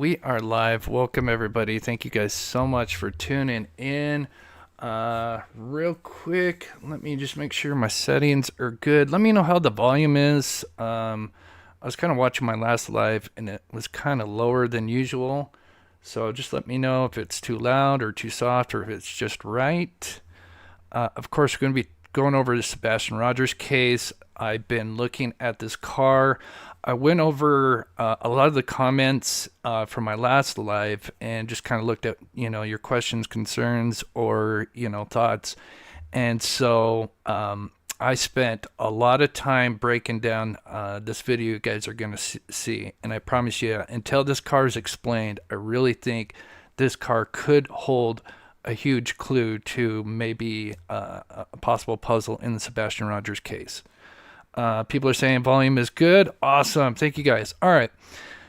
we are live. Welcome, everybody. Thank you guys so much for tuning in. Real quick, let me just make sure my settings are good. Let me know how the volume is. I was kind of watching my last live, and it was kind of lower than usual. So just let me know if it's too loud or too soft or if it's just right. Of course, we're going to be going over the Sebastian Rogers case. I've been looking at this car. I went over a lot of the comments from my last live and just kind of looked at, your questions, concerns, or, thoughts. And so I spent a lot of time breaking down this video you guys are going to see. And I promise you, until this car is explained, I really think this car could hold a huge clue to maybe a possible puzzle in the Sebastian Rogers case. People are saying volume is good. Awesome. Thank you guys. All right.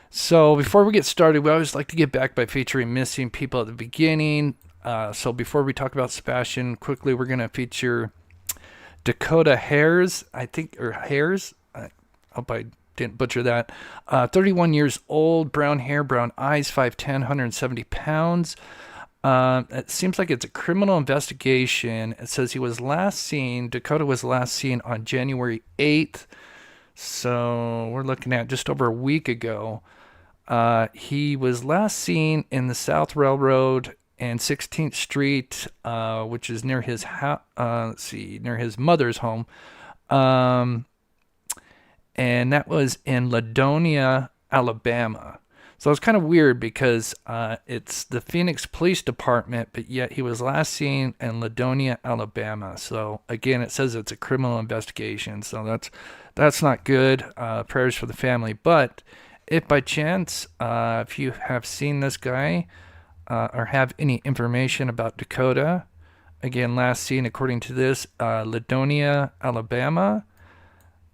So before we get started, we always like to get back by featuring missing people at the beginning. So before we talk about Sebastian, quickly, we're going to feature Dakota Hares, Hares. I hope I didn't butcher that. 31 years old, brown hair, brown eyes, 5'10", 170 pounds. It seems like it's a criminal investigation. It says Dakota was last seen on January 8th. So we're looking at just over a week ago. He was last seen in the South Railroad and 16th Street, which is near his near his mother's home. And that was in Ladonia, Alabama. So it's kind of weird because it's the Phoenix Police Department, but yet he was last seen in Ladonia, Alabama. So again, it says it's a criminal investigation. So that's not good. Prayers for the family. But if by chance, if you have seen this guy or have any information about Dakota, again, last seen according to this, Ladonia, Alabama,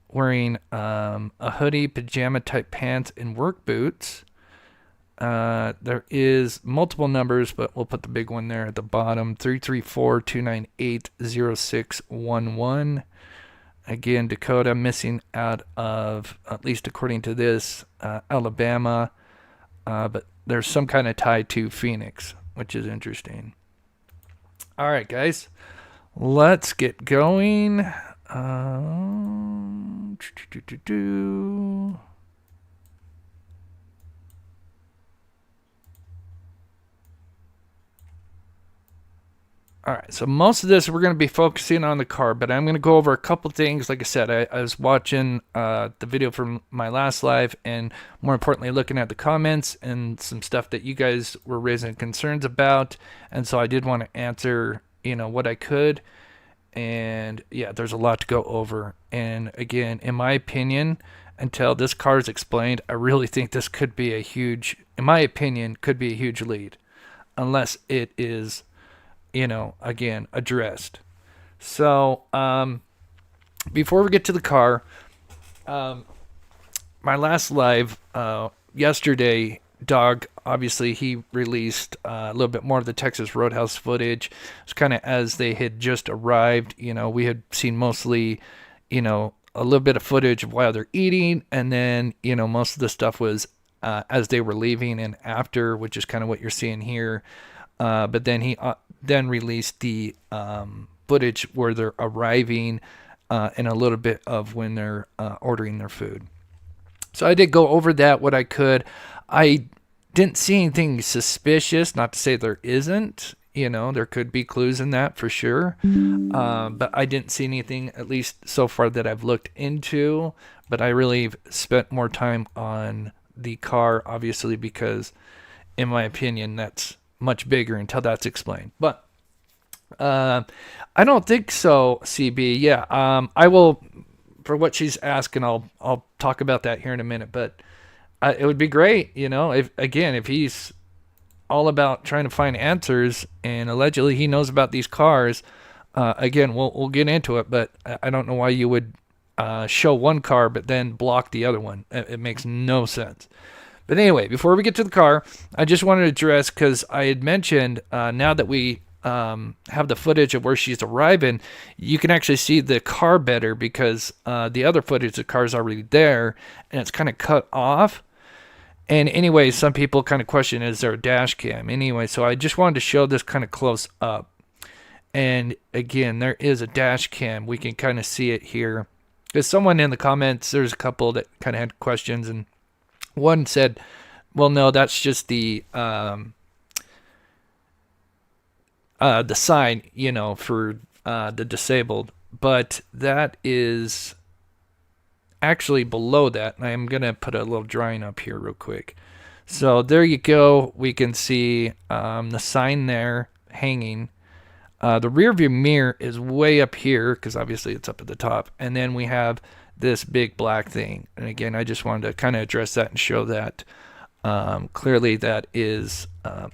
wearing a hoodie, pajama type pants, and work boots. There is multiple numbers, but we'll put the big one there at the bottom, 334-298-0611. Again, Dakota missing out of, at least according to this, Alabama, but there's some kind of tie to Phoenix, which is interesting. All right, guys, let's get going. All right, so most of this we're going to be focusing on the car, but I'm going to go over a couple things. Like I said, I was watching the video from my last live, and more importantly, looking at the comments and some stuff that you guys were raising concerns about. And so I did want to answer, what I could. And yeah, there's a lot to go over. And again, in my opinion, until this car is explained, I really think this could be a huge lead, unless it is again, addressed. So, before we get to the car, my last live, yesterday, Dog, obviously he released a little bit more of the Texas Roadhouse footage. It's kind of as they had just arrived. We had seen mostly, a little bit of footage of while they're eating, and then, most of the stuff was as they were leaving and after, which is kind of what you're seeing here. But then he then released the footage where they're arriving and a little bit of when they're ordering their food. So I did go over that what I could. I didn't see anything suspicious, not to say there isn't. There could be clues in that for sure. But I didn't see anything, at least so far, that I've looked into. But I really spent more time on the car, obviously, because in my opinion, that's much bigger until that's explained. But I don't think so, CB. Yeah, I will, for what she's asking, I'll talk about that here in a minute. But it would be great, if he's all about trying to find answers and allegedly he knows about these cars. Again, we'll get into it, but I don't know why you would show one car but then block the other one. It makes no sense. But anyway, before we get to the car, I just wanted to address, because I had mentioned now that we have the footage of where she's arriving, you can actually see the car better because the other footage, the car's already there, and it's kind of cut off. And anyway, some people kind of question, is there a dash cam? Anyway, so I just wanted to show this kind of close up. And again, there is a dash cam. We can kind of see it here. There's someone in the comments, there's a couple that kind of had questions, and one said, well, no, that's just the sign, for the disabled. But that is actually below that. And I'm going to put a little drawing up here real quick. So there you go. We can see the sign there hanging. The rear view mirror is way up here because obviously it's up at the top. And then we have this big black thing. And again, I just wanted to kind of address that and show that clearly that is,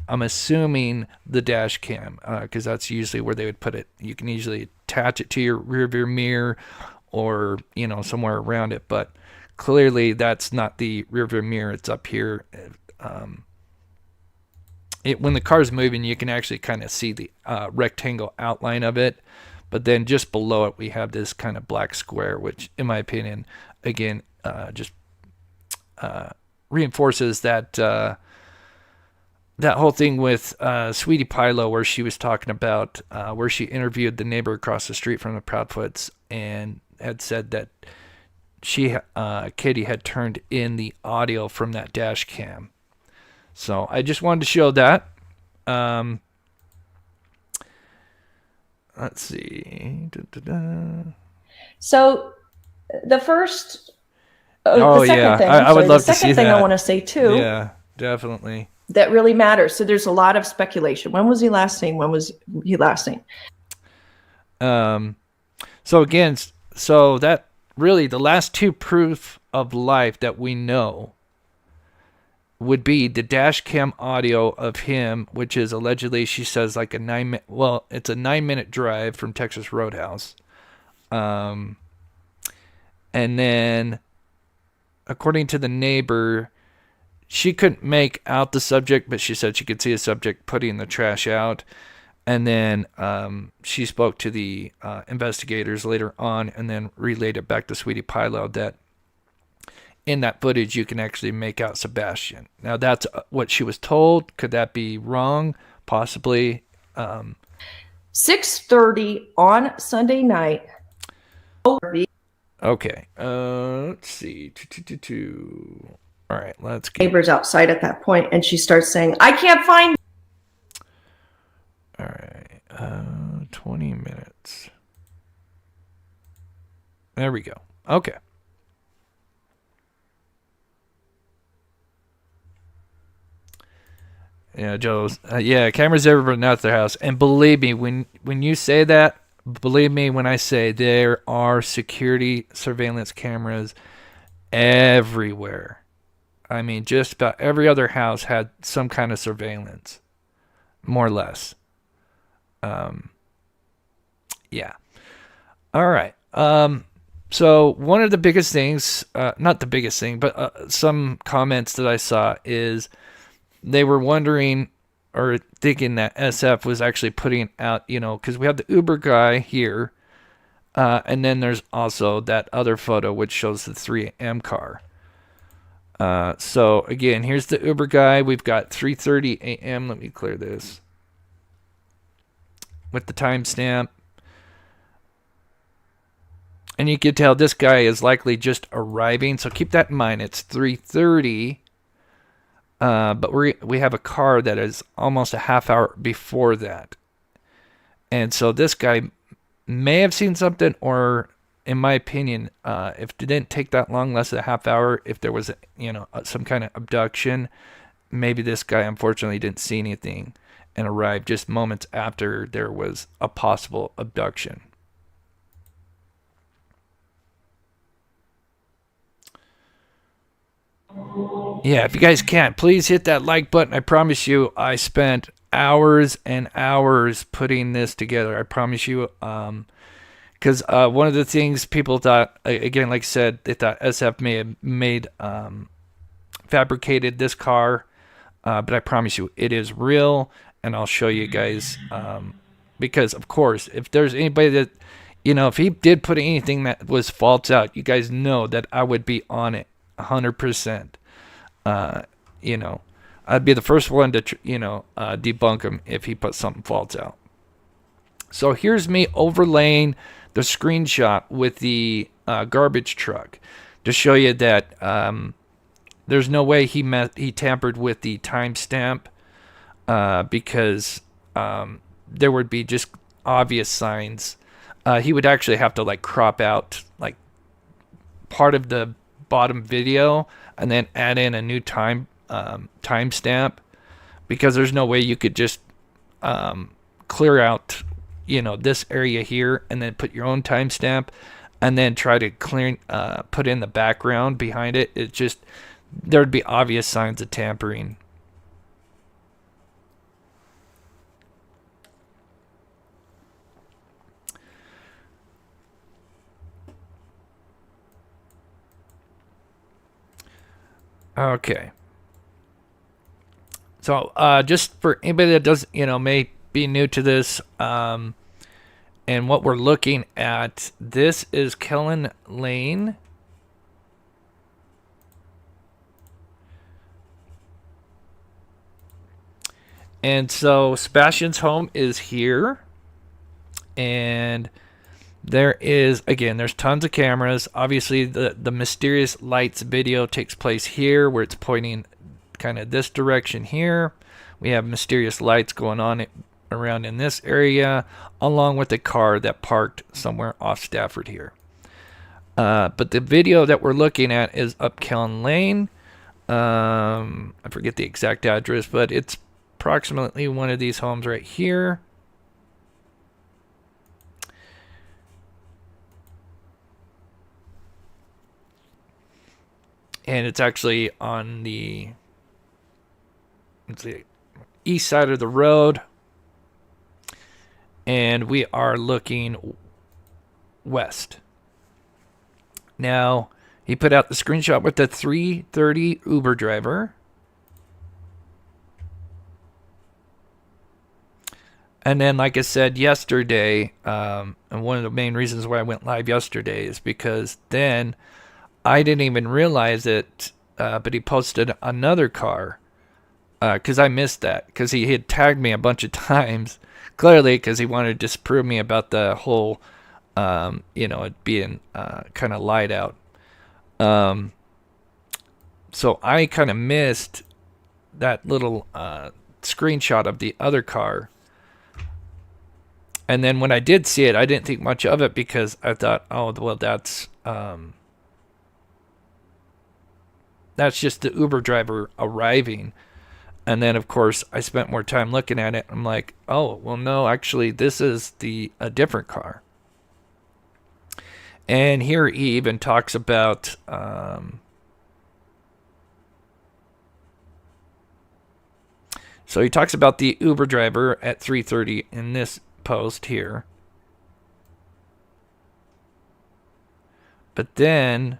I'm assuming, the dash cam, because that's usually where they would put it. You can easily attach it to your rear view mirror or, somewhere around it. But clearly that's not the rear view mirror. It's up here. When the car's moving, you can actually kind of see the rectangle outline of it. But then just below it, we have this kind of black square, which, in my opinion, again, just reinforces that that whole thing with Sweetie Pilo, where she was talking about where she interviewed the neighbor across the street from the Proudfoots and had said that Katie had turned in the audio from that dash cam. So I just wanted to show that. Let's see. So the first, the second thing, I would love to see that. The second thing I want to say too. Yeah, definitely. That really matters. So there's a lot of speculation. When was he last seen? When was he last seen? So again, so that really the last two proof of life that we know would be the dash cam audio of him, which is allegedly, she says, like it's a 9-minute drive from Texas Roadhouse. And then according to the neighbor, she couldn't make out the subject, but she said she could see a subject putting the trash out. And then she spoke to the investigators later on and then relayed it back to Sweetie Pilo that in that footage you can actually make out Sebastian. Now that's what she was told. Could that be wrong? Possibly. 6:30 on Sunday night. Okay. Let's see. All right, let's go. Neighbors outside at that point, and she starts saying, I can't find. All right. 20 minutes. There we go. Okay. Yeah, Joe's. Cameras everywhere, not at their house. And believe me, when you say that, believe me when I say there are security surveillance cameras everywhere. I mean, just about every other house had some kind of surveillance, more or less. Yeah. All right. So one of the biggest things, not the biggest thing, but some comments that I saw is they were wondering or thinking that SF was actually putting out, because we have the Uber guy here, and then there's also that other photo which shows the 3 a.m. car. So again, here's the Uber guy. We've got 3:30 a.m. Let me clear this with the timestamp. And you can tell this guy is likely just arriving. So keep that in mind. It's 3:30. But we have a car that is almost a half hour before that. And so this guy may have seen something, or in my opinion, if it didn't take that long, less than a half hour, if there was, some kind of abduction, maybe this guy unfortunately didn't see anything and arrived just moments after there was a possible abduction. Yeah, if you guys can, please hit that like button. I promise you, I spent hours and hours putting this together. I promise you, because one of the things people thought, again, like I said, they thought SF may have fabricated this car, but I promise you, it is real, and I'll show you guys, because, of course, if there's anybody that, if he did put anything that was false out, you guys know that I would be on it 100%. you know, I'd be the first one to, debunk him if he put something false out. So here's me overlaying the screenshot with the garbage truck to show you that there's no way he tampered with the timestamp because there would be just obvious signs. He would actually have to like crop out like part of the bottom video and then add in a new timestamp, because there's no way you could just clear out this area here and then put your own timestamp and then try to put in the background behind it. It just, there'd be obvious signs of tampering. Okay. So just for anybody that does, may be new to this, and what we're looking at, this is Kellen Lane. And so Sebastian's home is here. And there is, again, there's tons of cameras. Obviously, the mysterious lights video takes place here, where it's pointing kind of this direction here. We have mysterious lights going on around in this area, along with a car that parked somewhere off Stafford here. But the video that we're looking at is up Kellen Lane. I forget the exact address, but it's approximately one of these homes right here. And it's actually on the, east side of the road. And we are looking west. Now, he put out the screenshot with the 3:30 Uber driver. And then, like I said yesterday, and one of the main reasons why I went live yesterday is because then I didn't even realize it, but he posted another car, because I missed that, because he had tagged me a bunch of times, clearly because he wanted to disprove me about the whole, it being kind of light out. So I kind of missed that little screenshot of the other car. And then when I did see it, I didn't think much of it, because I thought, oh, well, that's just the Uber driver arriving. And then, of course, I spent more time looking at it. I'm like, oh, well, no, actually, this is a different car. And here he even talks about so he talks about the Uber driver at 3:30 in this post here. But then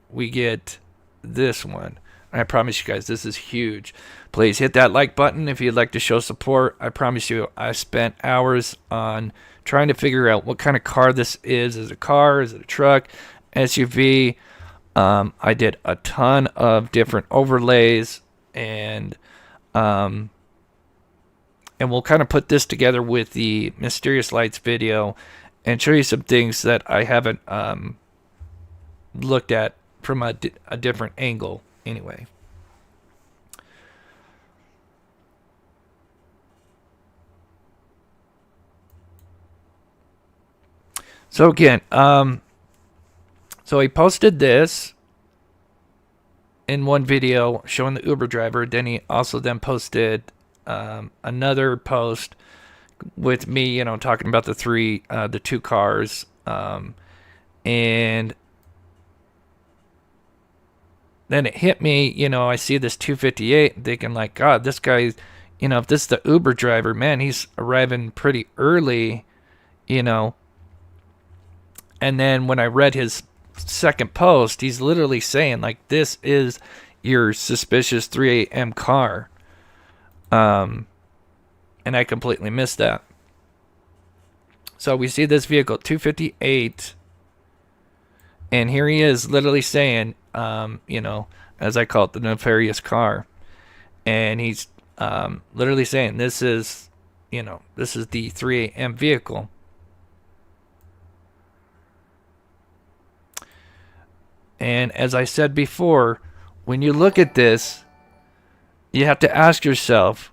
we get this one. I promise you guys, this is huge. Please hit that like button if you'd like to show support. I promise you, I spent hours on trying to figure out what kind of car this is. Is it a car? Is it a truck? SUV? I did a ton of different overlays, and we'll kind of put this together with the Mysterious Lights video and show you some things that I haven't looked at from a different angle anyway. So again, so he posted this in one video showing the Uber driver. Then he also then posted another post with me, talking about the two cars, and then it hit me, I see this 258 thinking like, God, this guy, if this is the Uber driver, man, he's arriving pretty early, And then when I read his second post, he's literally saying like, this is your suspicious 3 a.m. car. And I completely missed that. So we see this vehicle, 258. And here he is literally saying, as I call it, the nefarious car. and he's literally saying this is, this is the 3 a.m. vehicle. And as I said before, when you look at this, you have to ask yourself,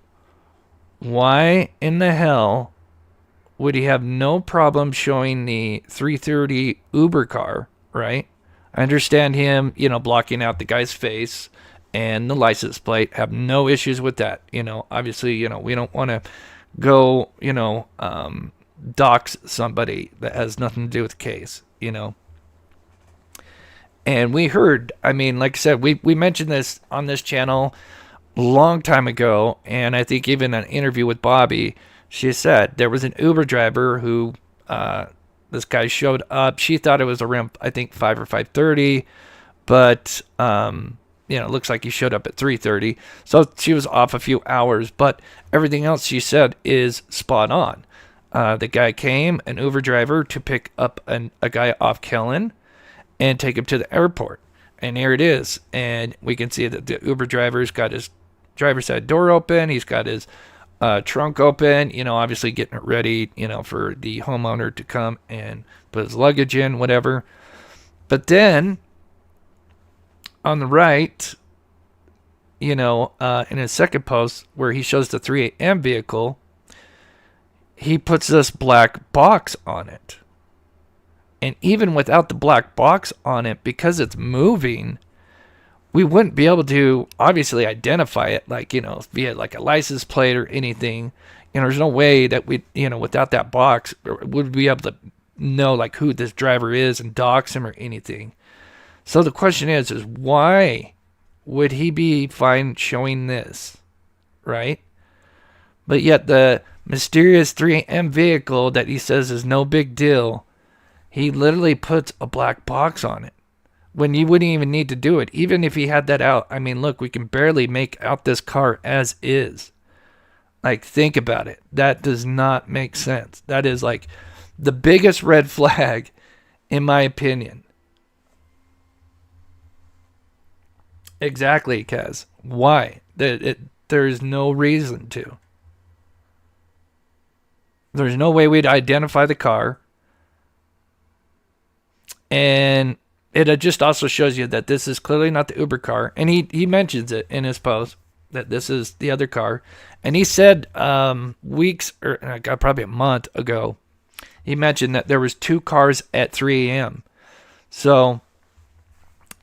why in the hell would he have no problem showing the 330 Uber car, right? I understand him, blocking out the guy's face and the license plate. Have no issues with that. Obviously, we don't want to go, dox somebody that has nothing to do with the case, And we heard, like I said, we mentioned this on this channel a long time ago, and I think even an interview with Bobby, she said there was an Uber driver who, this guy showed up. She thought it was around, I think, 5 or 5:30, but it looks like he showed up at 3:30. So she was off a few hours, but everything else she said is spot on. The guy came, an Uber driver, to pick up a guy off Kellen and take him to the airport. And here it is. And we can see that the Uber driver's got his driver's side door open. He's got his trunk open, obviously getting it ready, for the homeowner to come and put his luggage in, whatever. But then on the right, in his second post where he shows the 3 a.m. vehicle, he puts this black box on it. And even without the black box on it, because it's moving, we wouldn't be able to obviously identify it, like, via like a license plate or anything. There's no way that we, without that box, would be able to know like who this driver is and dox him or anything. So the question is why would he be fine showing this, right? But yet the mysterious 3 a.m. vehicle that he says is no big deal, he literally puts a black box on it when you wouldn't even need to do it. Even if he had that out, look, we can barely make out this car as is. Like, think about it. That does not make sense. That is like the biggest red flag, in my opinion. Exactly, Kaz. Why? There's no reason to. There's no way we'd identify the car. And it just also shows you that this is clearly not the Uber car. And he mentions it in his post that this is the other car. And he said weeks, or probably a month ago, he mentioned that there was 2 cars at 3 a.m. So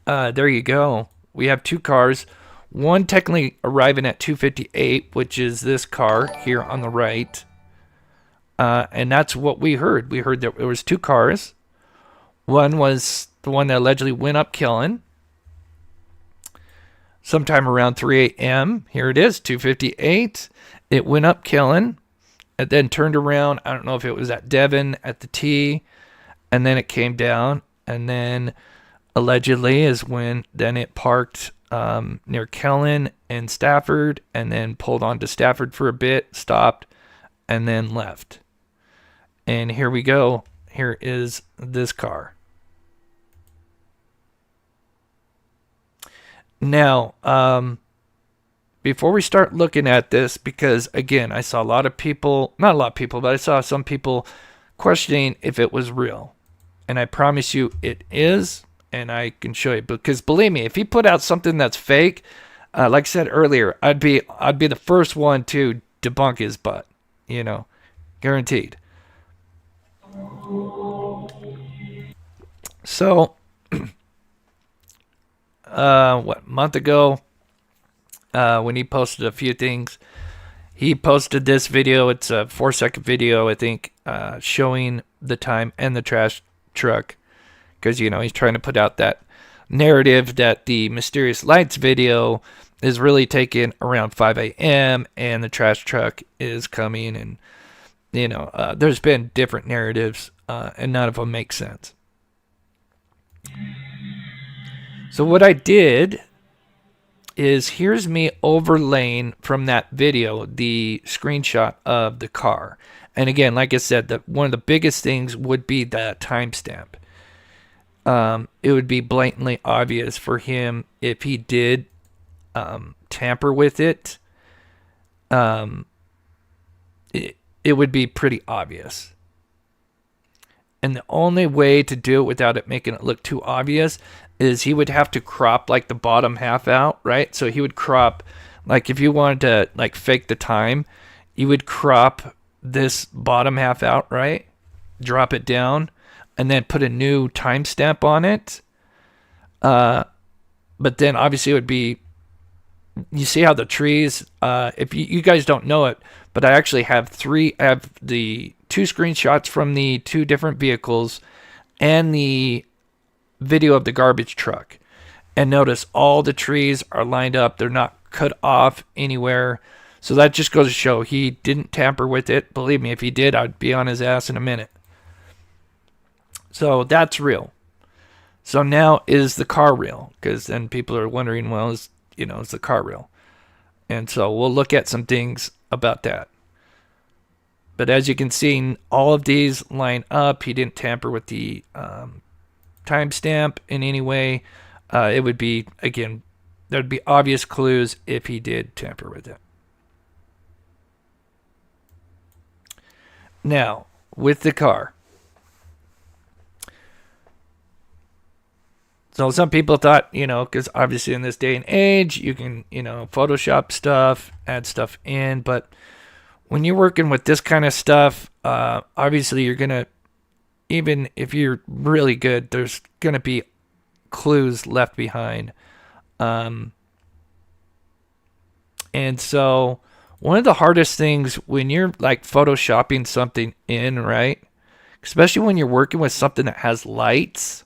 there you go. We have 2 cars. One technically arriving at 2:58, which is this car here on the right. And that's what we heard. We heard that there was 2 cars. One was the one that allegedly went up Kellen sometime around 3 a.m. Here it is, 2:58. It went up Kellen and then turned around. I don't know if it was at Devon at the T, and then it came down, and then allegedly is when then it parked near Kellen and Stafford, and then pulled onto Stafford for a bit, stopped, and then left. And here we go. Here is this car. Now, before we start looking at this, because again, I saw a lot of people, not a lot of people, but I saw some people questioning if it was real. And I promise you it is, and I can show you. Because believe me, if he put out something that's fake, like I said earlier, I'd be the first one to debunk his butt, guaranteed. So, month ago, when he posted a few things, he posted this video. It's a 4-second video, I think, showing the time and the trash truck. Because, he's trying to put out that narrative that the Mysterious Lights video is really taken around 5 a.m. and the trash truck is coming, and there's been different narratives, and none of them make sense. So what I did is, here's me overlaying from that video the screenshot of the car. And again, like I said, one of the biggest things would be the timestamp. It would be blatantly obvious for him if he did tamper with it, it would be pretty obvious. And the only way to do it without it making it look too obvious is he would have to crop like the bottom half out, right? So he would crop, like if you wanted to like fake the time, you would crop this bottom half out, right? Drop it down and then put a new timestamp on it. But then obviously it would be, you see how the trees, if you guys don't know it, but I actually have I have the 2 screenshots from the 2 different vehicles and the video of the garbage truck. And notice all the trees are lined up. They're not cut off anywhere. So that just goes to show he didn't tamper with it. Believe me, if he did, I'd be on his ass in a minute. So that's real. So now, is the car real? Because then people are wondering, well, is the car real? And so we'll look at some things about that. But as you can see, all of these line up. He didn't tamper with the timestamp in any way. It would be, again, there'd be obvious clues if he did tamper with it. Now, with the car. So some people thought, because obviously in this day and age, you can, Photoshop stuff, add stuff in. But when you're working with this kind of stuff, obviously you're going to, even if you're really good, there's going to be clues left behind. And so one of the hardest things when you're like Photoshopping something in, right? Especially when you're working with something that has lights,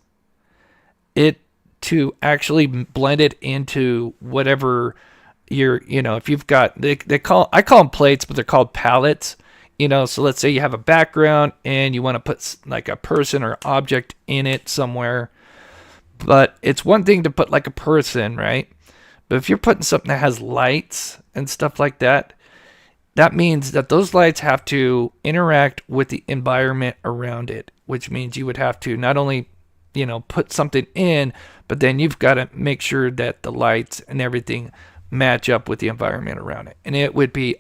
to actually blend it into whatever if you've got, I call them plates, but they're called palettes. So let's say you have a background and you want to put like a person or object in it somewhere. But it's one thing to put like a person, right? But if you're putting something that has lights and stuff like that, that means that those lights have to interact with the environment around it, which means you would have to not only put something in, but then you've got to make sure that the lights and everything match up with the environment around it. And it would be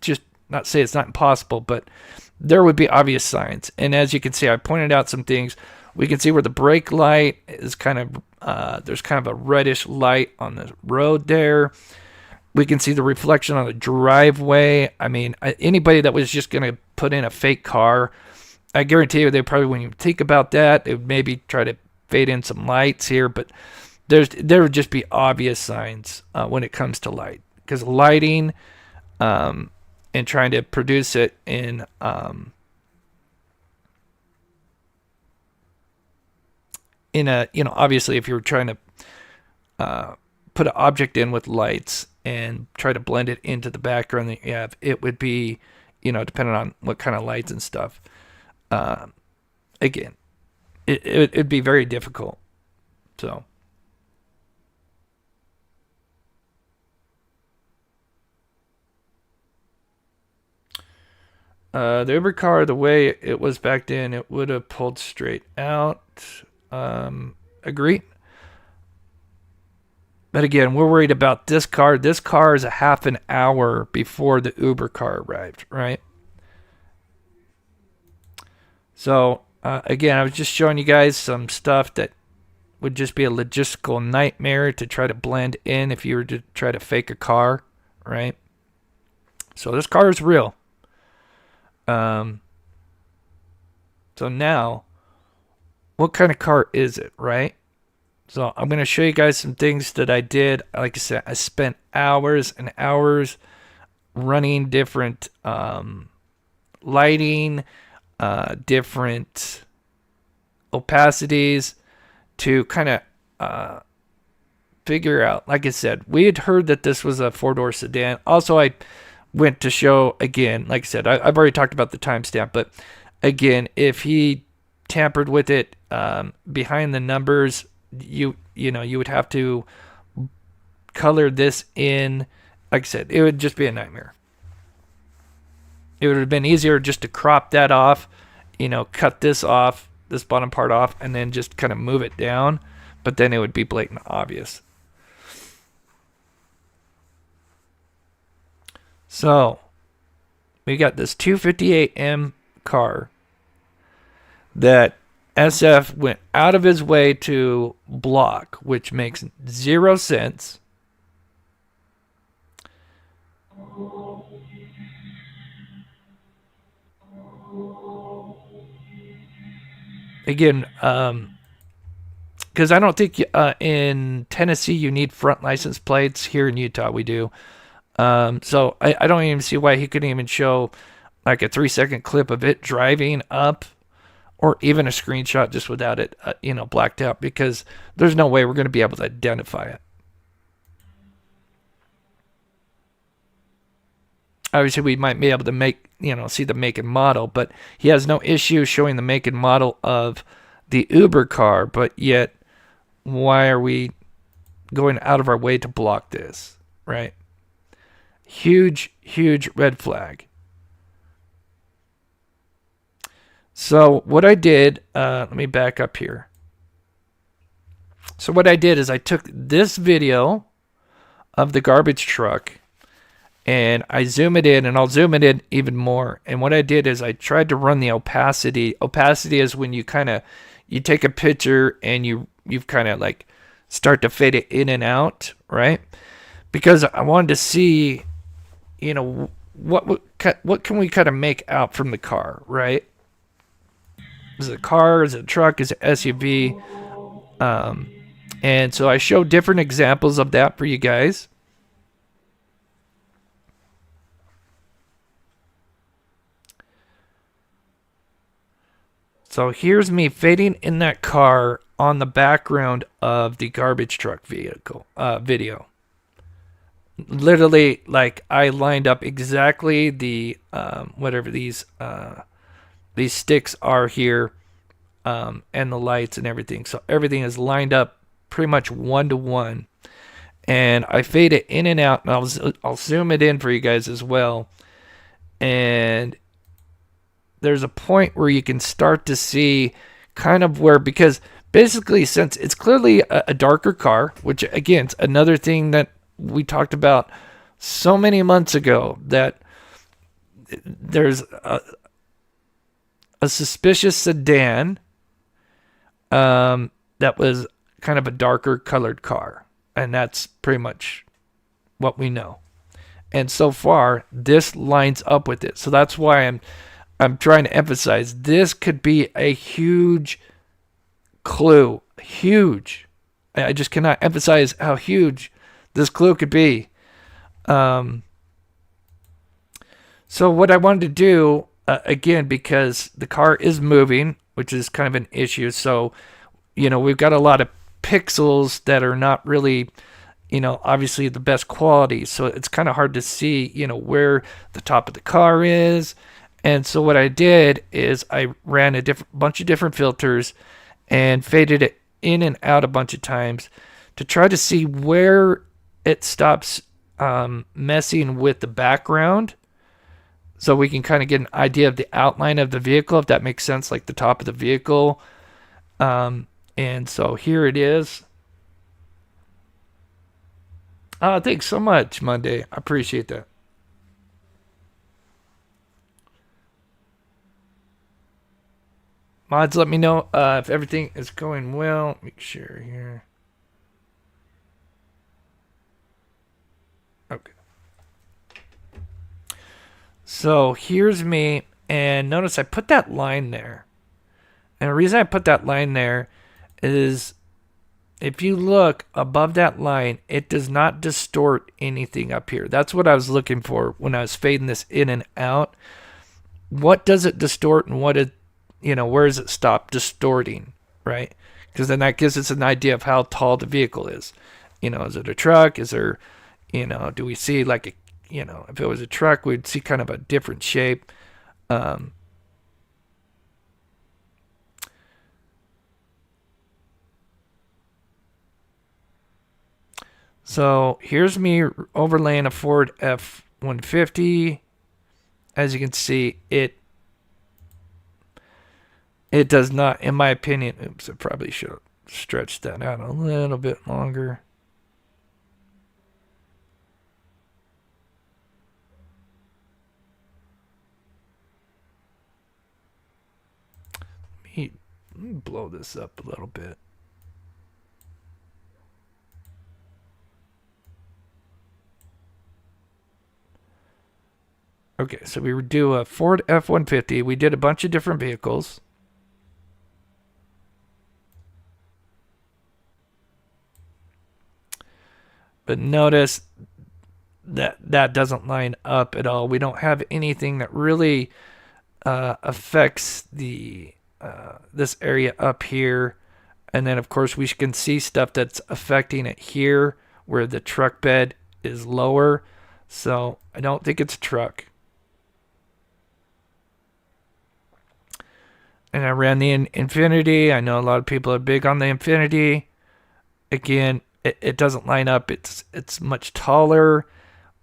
just not say it's not impossible, but there would be obvious signs. And as you can see, I pointed out some things. We can see where the brake light is kind of, there's kind of a reddish light on the road there. We can see the reflection on the driveway. I mean, anybody that was just going to put in a fake car, I guarantee you they probably wouldn't even think about that. They would maybe try to fade in some lights here, but there would just be obvious signs when it comes to light, because lighting and trying to produce it in a obviously if you're trying to put an object in with lights and try to blend it into the background that you have, it would be depending on what kind of lights and stuff. Again, it'd be very difficult. So the Uber car, the way it was back then, it would have pulled straight out. Agree. But again, we're worried about this car. This car is a half an hour before the Uber car arrived, right? So, again, I was just showing you guys some stuff that would just be a logistical nightmare to try to blend in if you were to try to fake a car, right? So this car is real. So now, what kind of car is it, right? So I'm going to show you guys some things that I did. Like I said, I spent hours and hours running different lighting, different opacities to kind of figure out. Like I said, we had heard that this was a 4-door sedan. Also, I went to show, again, like I said, I've already talked about the timestamp, but again, if he tampered with it behind the numbers, you would have to color this in. Like I said, it would just be a nightmare. It would have been easier just to crop that off, cut this off, this bottom part off, and then just kind of move it down, but then it would be blatant obvious. So we got this 258M car that SF went out of his way to block, which makes 0 sense. Again, because I don't think in Tennessee you need front license plates. Here in Utah we do. So I don't even see why he couldn't even show like a 3-second clip of it driving up, or even a screenshot just without it, blacked out, because there's no way we're going to be able to identify it. Obviously, we might be able to see the make and model, but he has no issue showing the make and model of the Uber car, but yet why are we going out of our way to block this, right? Huge, huge red flag. So what I did, let me back up here. So what I did is I took this video of the garbage truck and I zoom it in, and I'll zoom it in even more. And what I did is I tried to run the opacity. Opacity is when you take a picture and you've kind of like start to fade it in and out, right? Because I wanted to see, what can we kind of make out from the car, right? Is it a car? Is it a truck? Is it an SUV? And so I show different examples of that for you guys. So here's me fading in that car on the background of the garbage truck video. Literally, like, I lined up exactly the whatever these sticks are here, and the lights and everything. So everything is lined up pretty much 1-to-1. And I fade it in and out, and I'll zoom it in for you guys as well. And there's a point where you can start to see kind of where, because basically, since it's clearly a darker car, which again, it's another thing that we talked about so many months ago, that there's a suspicious sedan that was kind of a darker colored car, and that's pretty much what we know. And so far, this lines up with it. So that's why I'm trying to emphasize this could be a huge clue. Huge. I just cannot emphasize how huge this clue could be. So what I wanted to do, again, because the car is moving, which is kind of an issue. So, we've got a lot of pixels that are not really, obviously the best quality. So it's kind of hard to see, where the top of the car is. And so what I did is I ran a bunch of different filters and faded it in and out a bunch of times to try to see where it stops messing with the background, so we can kind of get an idea of the outline of the vehicle, if that makes sense, like the top of the vehicle. And so here it is. Thanks so much, Monday. I appreciate that. Mods, let me know if everything is going well. Make sure here. Okay. So here's me, and notice I put that line there. And the reason I put that line there is, if you look above that line, it does not distort anything up here. That's what I was looking for when I was fading this in and out. What does it distort, and where does it stop distorting, right? Because then that gives us an idea of how tall the vehicle is. Is it a truck? Is there, do we see like if it was a truck, we'd see kind of a different shape. So here's me overlaying a Ford F-150. As you can see, it does not, in my opinion, oops, I probably should have stretched that out a little bit longer. let me blow this up a little bit. Okay, so we do a Ford F-150. We did a bunch of different vehicles. But notice that doesn't line up at all. We don't have anything that really affects the this area up here. And then, of course, we can see stuff that's affecting it here where the truck bed is lower. So I don't think it's a truck. And I ran the Infinity. I know a lot of people are big on the Infinity. Again, it doesn't line up. It's much taller,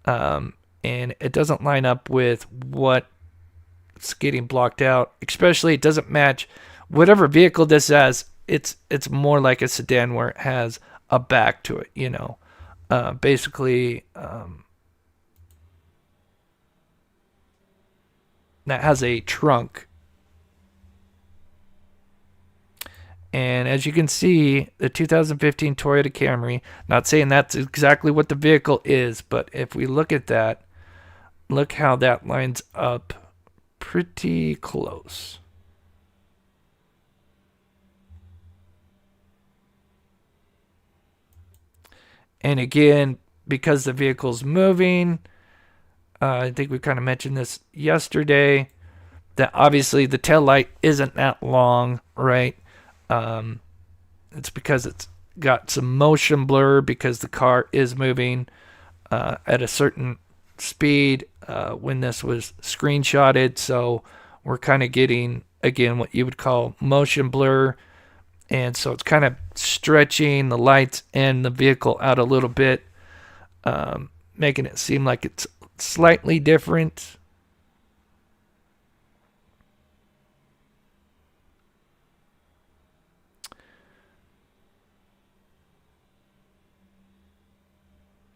and it doesn't line up with what's getting blocked out. Especially, it doesn't match whatever vehicle this has. It's more like a sedan where it has a back to it. You know, basically, that has a trunk. And as you can see, the 2015 Toyota Camry, not saying that's exactly what the vehicle is, but if we look at that, look how that lines up pretty close. And again, because the vehicle's moving, I think we kind of mentioned this yesterday, that obviously the tail light isn't that long, right? It's because it's got some motion blur because the car is moving at a certain speed when this was screenshotted. So we're kind of getting, again, what you would call motion blur. And so it's kind of stretching the lights and the vehicle out a little bit, making it seem like it's slightly different.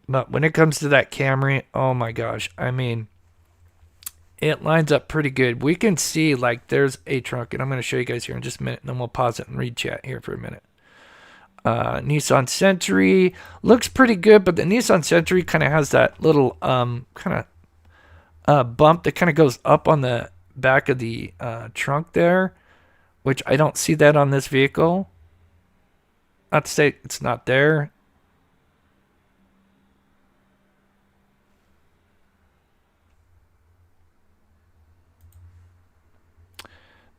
But when it comes to that Camry, oh my gosh, I mean, it lines up pretty good. We can see like there's a trunk, and I'm going to show you guys here in just a minute, and then we'll pause it and read chat here for a minute. Nissan Sentra looks pretty good, but the Nissan Sentra kind of has that little kind of bump that kind of goes up on the back of the trunk there, which I don't see that on this vehicle. Not to say it's not there.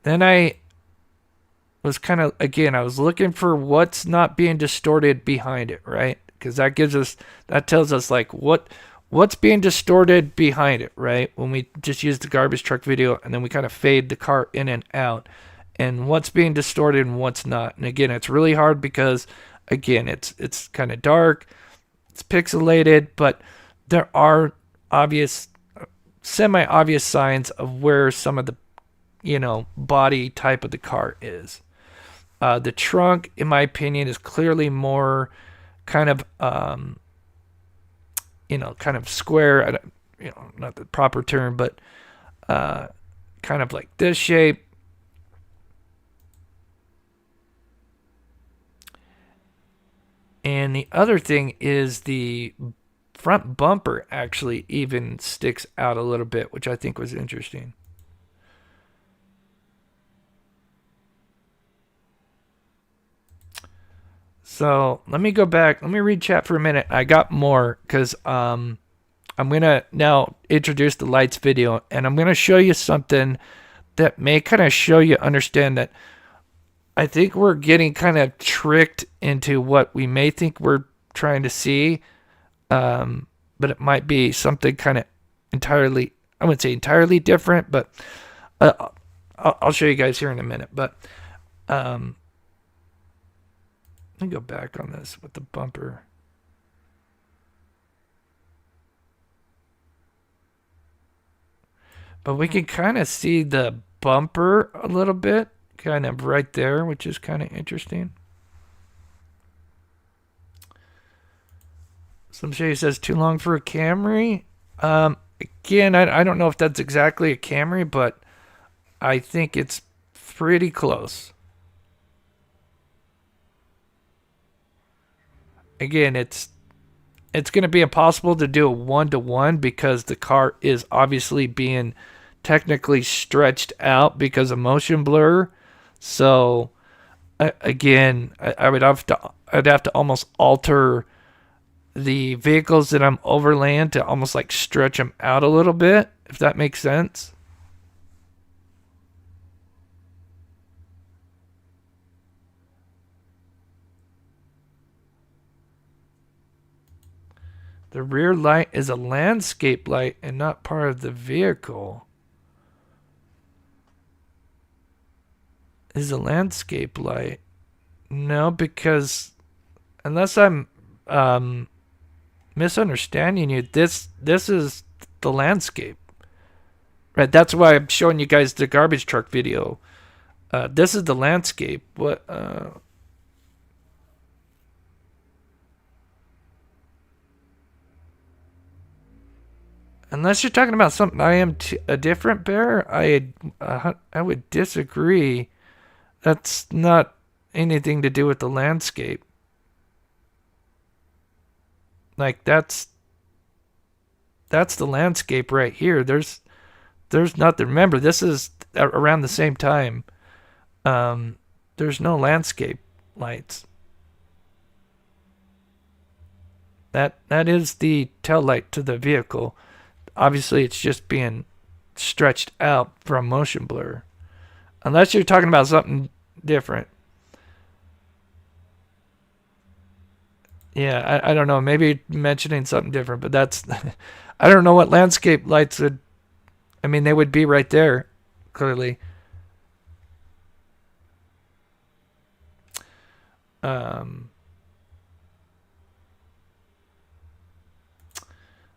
Then I was kind of, again, I was looking for what's not being distorted behind it, right? Because that tells us like what's being distorted behind it, right? When we just use the garbage truck video and then we kind of fade the car in and out, and what's being distorted and what's not. And again, it's really hard because, again, it's kind of dark, it's pixelated, but there are obvious, semi-obvious signs of where some of the body type of the car is. The trunk, in my opinion, is clearly more kind of, kind of square. Not the proper term, but kind of like this shape. And the other thing is the front bumper actually even sticks out a little bit, which I think was interesting. So let me go back. Let me read chat for a minute. I got more because I'm going to now introduce the lights video, and I'm going to show you something that may kind of show you understand that I think we're getting kind of tricked into what we may think we're trying to see, but it might be something kind of entirely, I wouldn't say entirely different, but I'll show you guys here in a minute. But let me go back on this with the bumper. But we can kind of see the bumper a little bit, kind of right there, which is kind of interesting. Some Shay says too long for a Camry. Again, I don't know if that's exactly a Camry, but I think it's pretty close. Again, it's going to be impossible to do a 1-to-1 because the car is obviously being technically stretched out because of motion blur. So again, I'd have to almost alter the vehicles that I'm overlaying to almost like stretch them out a little bit, if that makes sense. The rear light is a landscape light and not part of the vehicle. Is a landscape light. No, because unless I'm misunderstanding you, this is the landscape. Right, that's why I'm showing you guys the garbage truck video. This is the landscape. What unless you're talking about something I am a different bear, I would disagree. That's not anything to do with the landscape. Like that's the landscape right here. There's nothing. Remember, this is around the same time. There's no landscape lights. That is the tail light to the vehicle. Obviously, it's just being stretched out from motion blur. Unless you're talking about something different. Yeah, I don't know. Maybe mentioning something different, but that's... I don't know what landscape lights would... I mean, they would be right there, clearly.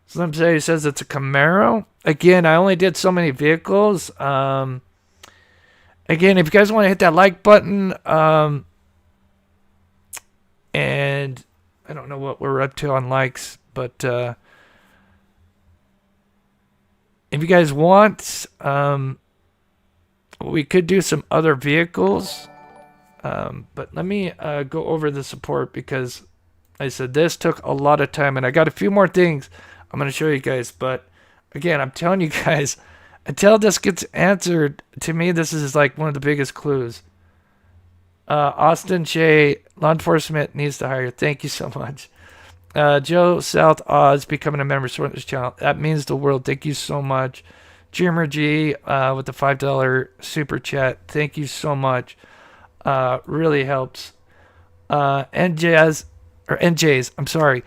Slim says it's a Camaro. Again, I only did so many vehicles. Again, if you guys want to hit that like button, and I don't know what we're up to on likes, but if you guys want, we could do some other vehicles. But let me go over the support because I said this took a lot of time, and I got a few more things I'm going to show you guys. But again, I'm telling you guys, until this gets answered, to me, this is like one of the biggest clues. Austin Shea, law enforcement needs to hire. Thank you so much. Joe South Oz becoming a member for this channel. That means the world. Thank you so much. Jimmer G with the $5 super chat. Thank you so much. Really helps. NJ's, I'm sorry.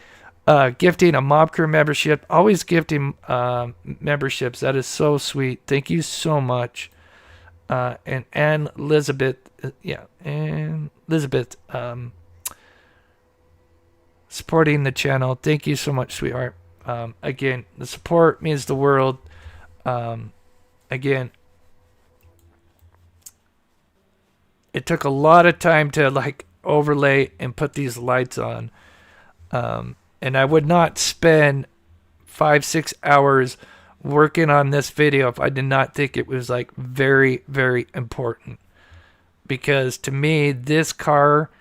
Gifting a Mob Crew membership. Always gifting memberships. That is so sweet. Thank you so much. And Elizabeth, and Elizabeth, supporting the channel. Thank you so much, sweetheart. Again, the support means the world. Again, it took a lot of time to like overlay and put these lights on. And I would not spend 5-6 hours working on this video if I did not think it was like very, very important. Because to me, this car,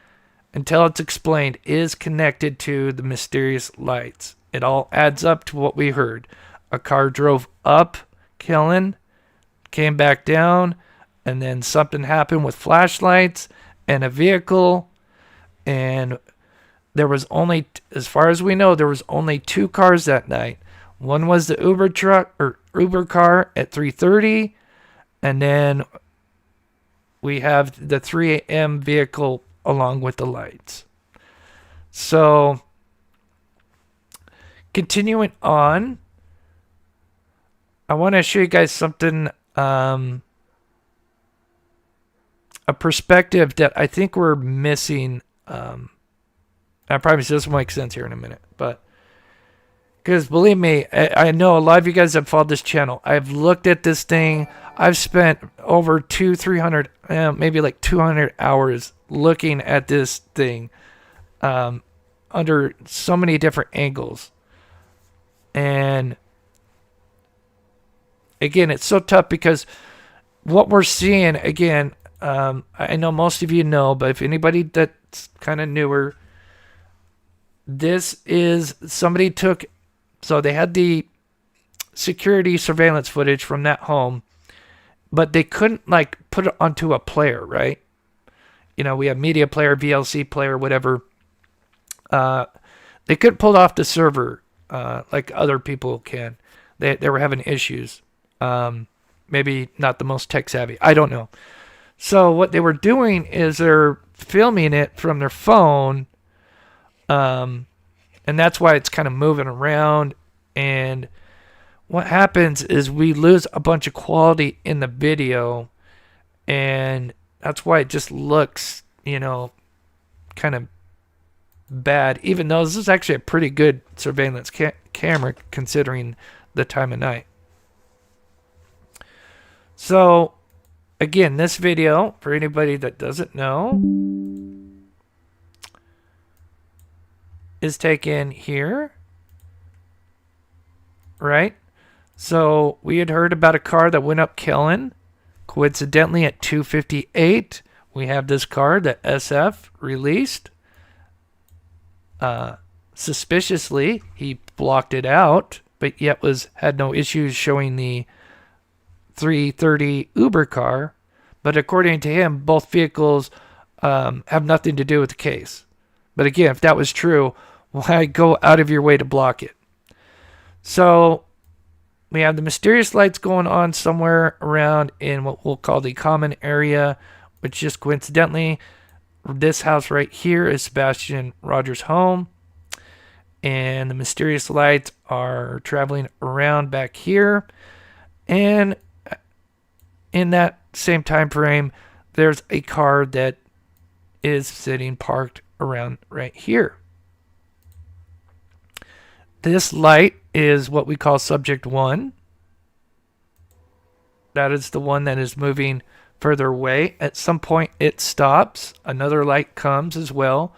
until it's explained, is connected to the mysterious lights. It all adds up to what we heard. A car drove up, killing, came back down, and then something happened with flashlights and a vehicle. And there was only, as far as we know, there was only 2 cars that night. One was the Uber truck or Uber car at 3:30, and then we have the 3 a.m. vehicle along with the lights. So, continuing on, I want to show you guys something, a perspective that I think we're missing. I promise this will make sense here in a minute, but because believe me, I know a lot of you guys have followed this channel. I've looked at this thing. I've spent over 300, maybe like 200 hours looking at this thing under so many different angles. And again, it's so tough because what we're seeing, again, I know most of you know, but if anybody that's kind of newer, this is somebody took, so they had the security surveillance footage from that home, but they couldn't like put it onto a player, right? You know, we have media player, VLC player, whatever. They couldn't pull it off the server like other people can. They were having issues. Maybe not the most tech savvy. I don't know. So what they were doing is they're filming it from their phone, and that's why it's kind of moving around. And what happens is we lose a bunch of quality in the video, and that's why it just looks, you know, kind of bad, even though this is actually a pretty good surveillance camera considering the time of night. So again, this video, for anybody that doesn't know, is taken here, right? So we had heard about a car that went up killing. Coincidentally, at 2:58, we have this car that SF released. Suspiciously, he blocked it out, but yet had no issues showing the 3:30 Uber car. But according to him, both vehicles have nothing to do with the case. But again, if that was true, why go out of your way to block it? So we have the mysterious lights going on somewhere around in what we'll call the common area, which just coincidentally, this house right here is Sebastian Rogers' home. And the mysterious lights are traveling around back here. And in that same time frame, there's a car that is sitting parked around right here. This light is what we call subject 1. That is the one that is moving further away. At some point it stops. Another light comes as well.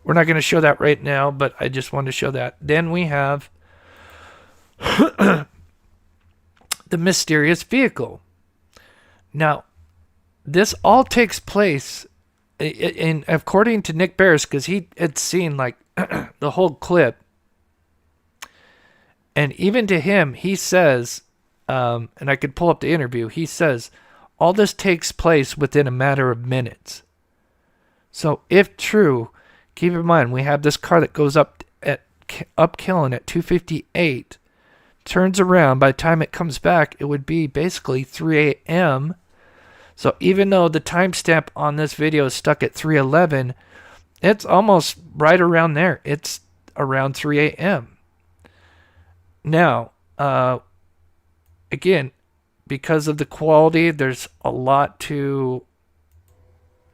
We're not going to show that right now, but I just wanted to show that. Then we have the mysterious vehicle. Now, this all takes place in according to Nick Barris, because he had seen like the whole clip. And even to him, he says, and I could pull up the interview, he says, all this takes place within a matter of minutes. So if true, keep in mind, we have this car that goes up killing at 2:58, turns around. By the time it comes back, it would be basically 3 a.m. So even though the timestamp on this video is stuck at 3:11, it's almost right around there. It's around 3 a.m. Now, again, because of the quality, there's a lot that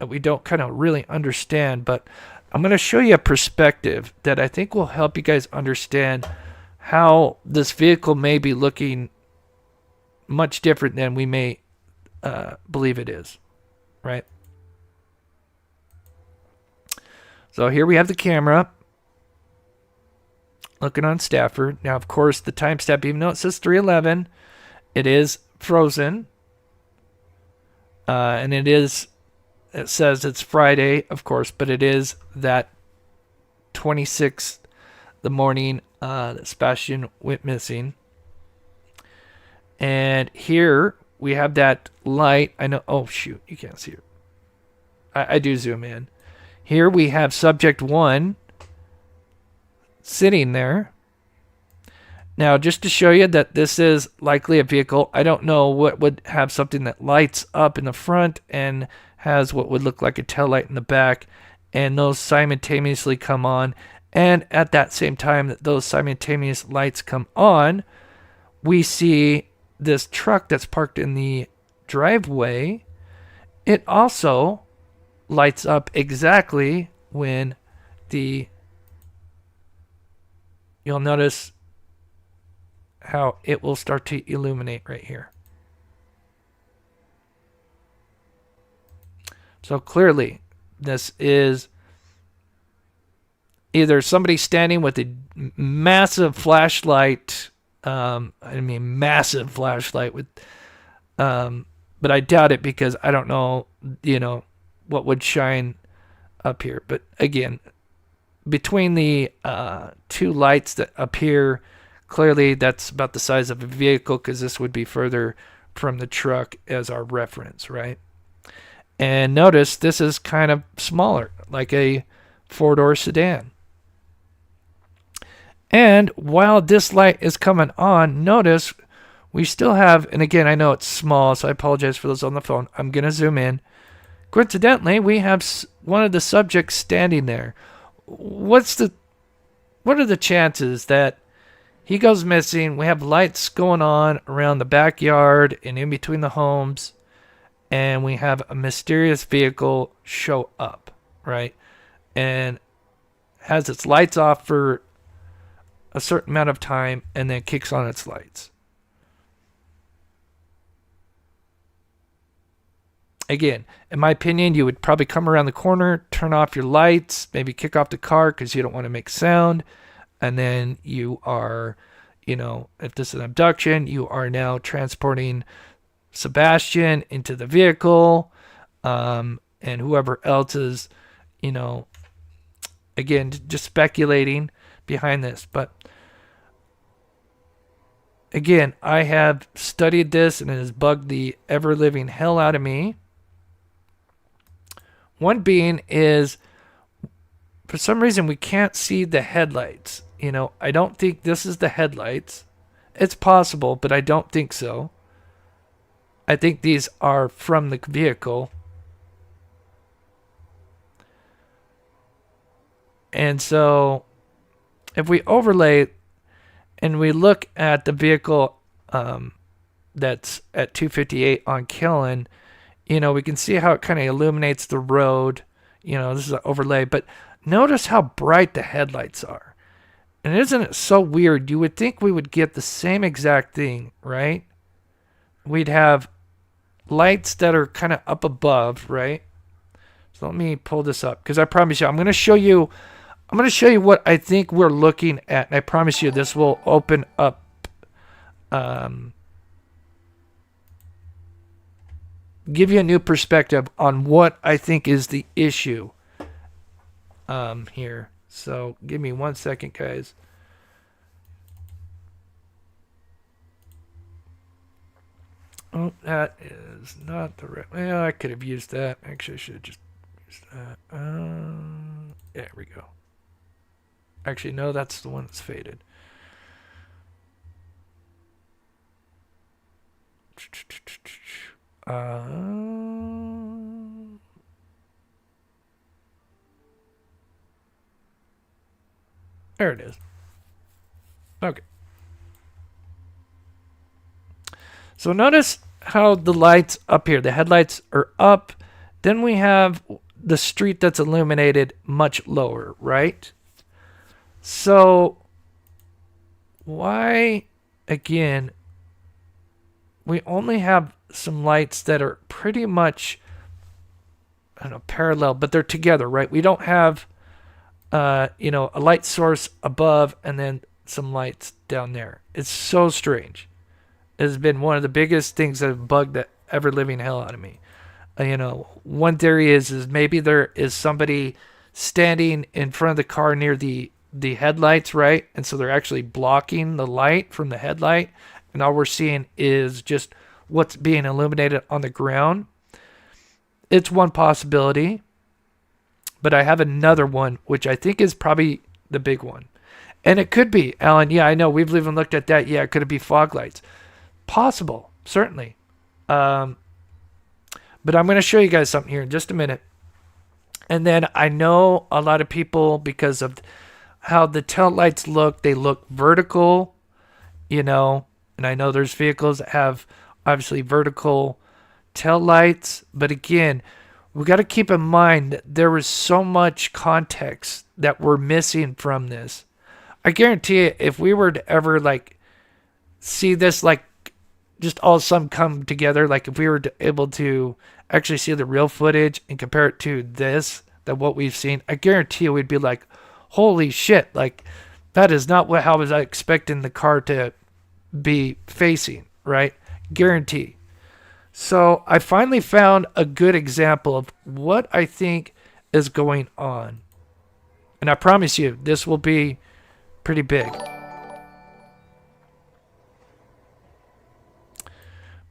we don't kind of really understand, but I'm going to show you a perspective that I think will help you guys understand how this vehicle may be looking much different than we may believe it is, right? So here we have the camera looking on Stafford. Now, of course, the timestamp, even though it says 3:11, it is frozen. And it says it's Friday, of course, but it is that 26th, the morning that Sebastian went missing. And here we have that light. I know. Oh, shoot. You can't see it. I do zoom in. Here we have subject 1 sitting there. Now, just to show you that this is likely a vehicle, I don't know what would have something that lights up in the front and has what would look like a taillight in the back, and those simultaneously come on. And at that same time that those simultaneous lights come on, we see this truck that's parked in the driveway. It also lights up exactly when you'll notice how it will start to illuminate right here. So clearly, this is either somebody standing with a massive flashlight, massive flashlight with but I doubt it because I don't know, what would shine up here. But again, between the two lights that appear, clearly that's about the size of a vehicle because this would be further from the truck as our reference, right? And notice this is kind of smaller, like a four-door sedan. And while this light is coming on, notice we still have, and again, I know it's small, so I apologize for those on the phone. I'm going to zoom in. Coincidentally, we have one of the subjects standing there. What are the chances that he goes missing? We have lights going on around the backyard and in between the homes, and we have a mysterious vehicle show up, right? And has its lights off for a certain amount of time and then kicks on its lights. Again, in my opinion, you would probably come around the corner, turn off your lights, maybe kick off the car because you don't want to make sound. And then you are, if this is an abduction, you are now transporting Sebastian into the vehicle, and whoever else is, again, just speculating behind this. But again, I have studied this and it has bugged the ever-living hell out of me. One being is, for some reason, we can't see the headlights. I don't think this is the headlights. It's possible, but I don't think so. I think these are from the vehicle. And so, if we overlay and we look at the vehicle that's at 258 on Killen, we can see how it kind of illuminates the road. This is an overlay, but notice how bright the headlights are. And isn't it so weird? You would think we would get the same exact thing, right? We'd have lights that are kind of up above, right? So let me pull this up because I promise you, I'm going to show you what I think we're looking at. And I promise you this will open up give you a new perspective on what I think is the issue here. So give me 1 second, guys. Oh, that is not the right. Well, I could have used that. Actually, I should have just used that. There we go. Actually, no, that's the one that's faded. There it is. Okay. So notice how the lights up here, the headlights are up. Then we have the street that's illuminated much lower, right? So why, again, we only have some lights that are pretty much, parallel, but they're together, right? We don't have a light source above and then some lights down there. It's so strange. It has been one of the biggest things that have bugged the ever-living hell out of me. One theory is maybe there is somebody standing in front of the car near the headlights, right? And so they're actually blocking the light from the headlight. And all we're seeing is just what's being illuminated on the ground. It's one possibility. But I have another one, which I think is probably the big one. And it could be, Alan, yeah, I know. We've even looked at that. Yeah, could it be fog lights? Possible, certainly. But I'm going to show you guys something here in just a minute. And then I know a lot of people, because of how the tail lights look, they look vertical, and I know there's vehicles that have obviously vertical tail lights. But again, we got to keep in mind that there was so much context that we're missing from this. I guarantee you, if we were to ever see this just all of a sudden come together, if we were able to actually see the real footage and compare it to what we've seen, I guarantee you we'd be like, holy shit, that is not how I was expecting the car to be facing, right? Guarantee. So I finally found a good example of what I think is going on. And I promise you, this will be pretty big.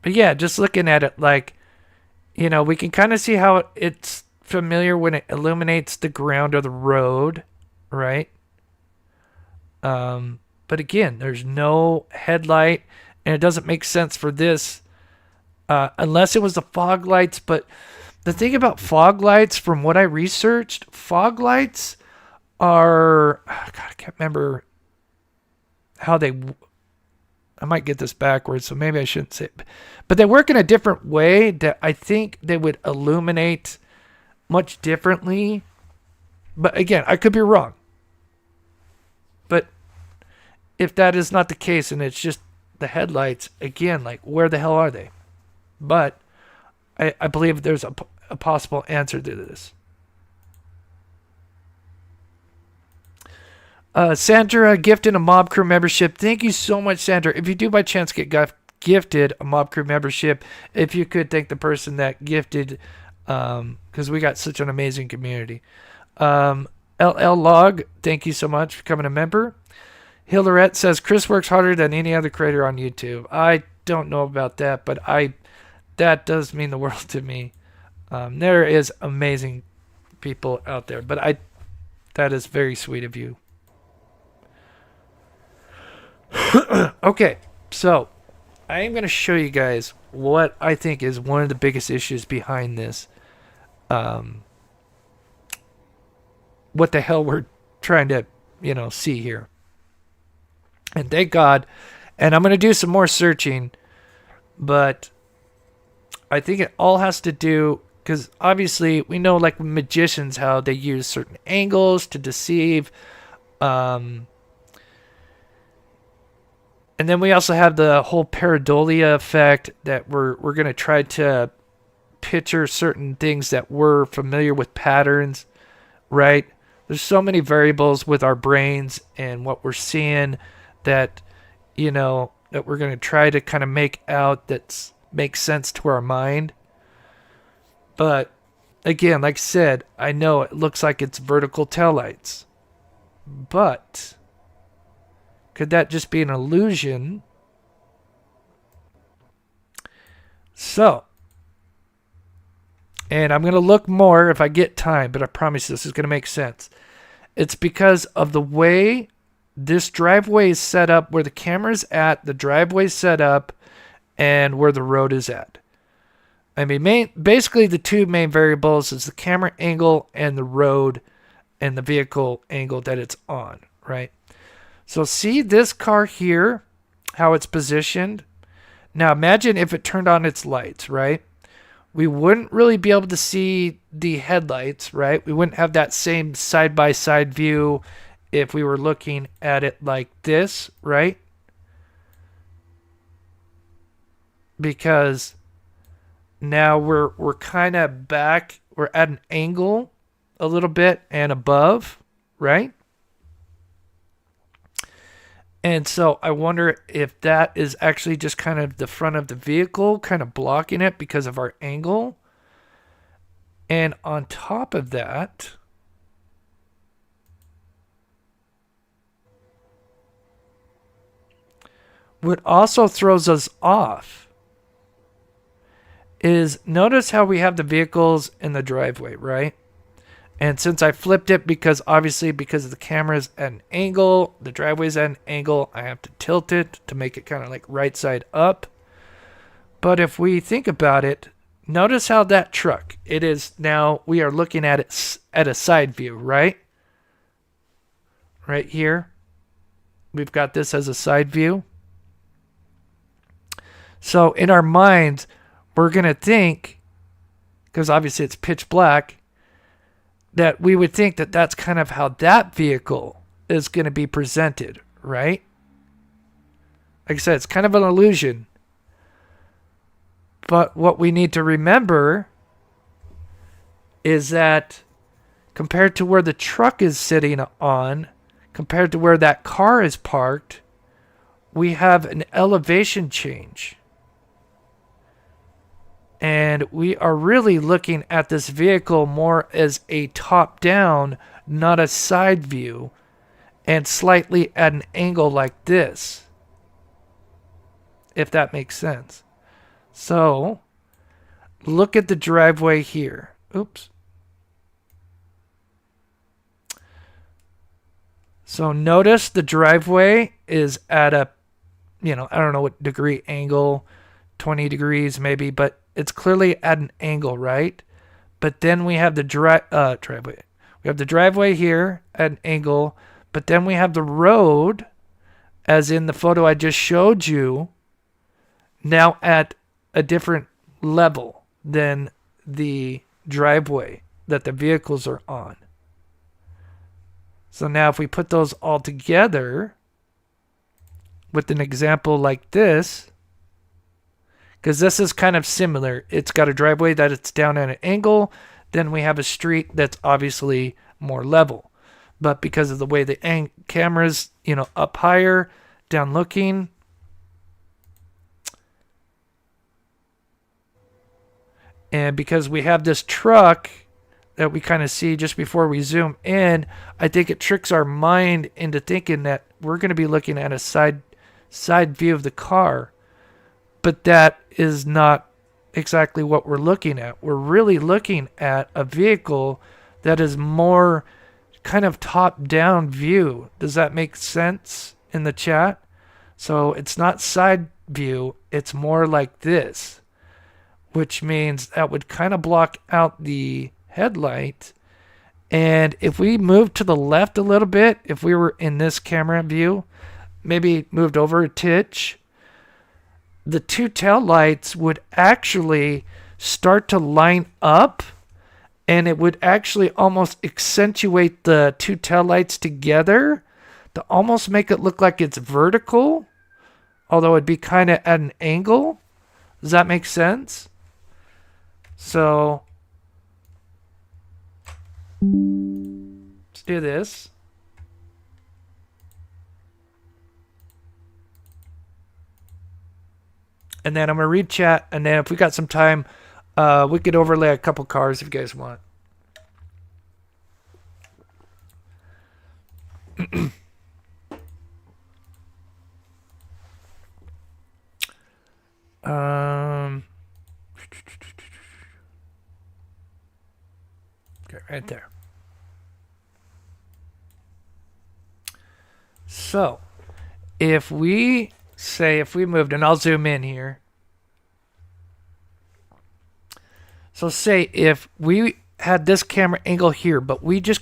But yeah, just looking at it, like, we can kind of see how it's familiar when it illuminates the ground or the road, right? But again, there's no headlight, and it doesn't make sense for this unless it was the fog lights. But the thing about fog lights, from what I researched, fog lights are, God, I can't remember how they. I might get this backwards, so maybe I shouldn't say it. But they work in a different way that I think they would illuminate much differently. But again, I could be wrong. But if that is not the case and it's just the headlights, again, like, where the hell are they? But I believe there's a possible answer to this. Sandra gifted a Mob Crew membership. Thank you so much, Sandra. If you do by chance get gifted a Mob Crew membership, if you could thank the person that gifted, because we got such an amazing community. LL Log, thank you so much for becoming a member. Hillarette says, Chris works harder than any other creator on YouTube. I don't know about that, but that does mean the world to me. There is amazing people out there, but that is very sweet of you. Okay, so I am going to show you guys what I think is one of the biggest issues behind this. What the hell we're trying to, see here. And thank God. And I'm going to do some more searching, but I think it all has to do, because obviously we know, like magicians, how they use certain angles to deceive. And then we also have the whole pareidolia effect that we're going to try to picture certain things that we're familiar with patterns, right? There's so many variables with our brains and what we're seeing that, that we're going to try to kind of make out that makes sense to our mind. But again, like I said, I know it looks like it's vertical taillights, but could that just be an illusion? So, and I'm going to look more if I get time, but I promise this is going to make sense. It's because of the way this driveway is set up, where the camera's at, the driveway is set up, and where the road is at. I mean, basically the two main variables is the camera angle and the road and the vehicle angle that it's on, right? So see this car here, how it's positioned? Now imagine if it turned on its lights, right? We wouldn't really be able to see the headlights, right? We wouldn't have that same side-by-side view if we were looking at it like this, right? Because now we're kind of back, we're at an angle a little bit and above, right? And so I wonder if that is actually just kind of the front of the vehicle kind of blocking it because of our angle. And on top of that, what also throws us off is, notice how we have the vehicles in the driveway, right? And since I flipped it, because the camera's at an angle, the driveway's at an angle, I have to tilt it to make it kind of like right side up. But if we think about it, notice how that truck, it is now, we are looking at it at a side view, right? Right here. We've got this as a side view. So in our minds, we're going to think, because obviously it's pitch black, that we would think that that's kind of how that vehicle is going to be presented, right? Like I said, it's kind of an illusion. But what we need to remember is that compared to where the truck is sitting on, compared to where that car is parked, we have an elevation change. And we are really looking at this vehicle more as a top-down, not a side view, and slightly at an angle like this, if that makes sense. So, look at the driveway here. Oops. So notice the driveway is at a, I don't know what degree angle, 20 degrees maybe, but it's clearly at an angle, right? But then we have the driveway. We have the driveway here at an angle, but then we have the road, as in the photo I just showed you, now at a different level than the driveway that the vehicles are on. So now if we put those all together with an example like this, because this is kind of similar. It's got a driveway that it's down at an angle. Then we have a street that's obviously more level. But because of the way the camera's, up higher, down looking, and because we have this truck that we kind of see just before we zoom in, I think it tricks our mind into thinking that we're going to be looking at a side view of the car. But that is not exactly what we're looking at. We're really looking at a vehicle that is more kind of top-down view. Does that make sense in the chat? So it's not side view, it's more like this, which means that would kind of block out the headlight. And if we move to the left a little bit, if we were in this camera view, maybe moved over a titch, the two tail lights would actually start to line up, and it would actually almost accentuate the two tail lights together to almost make it look like it's vertical, although it'd be kind of at an angle. Does that make sense? So let's do this. And then I'm going to read chat, and then if we got some time, we could overlay a couple cars if you guys want. Okay, right there. So, if we moved, and I'll zoom in here. So say if we had this camera angle here, but we just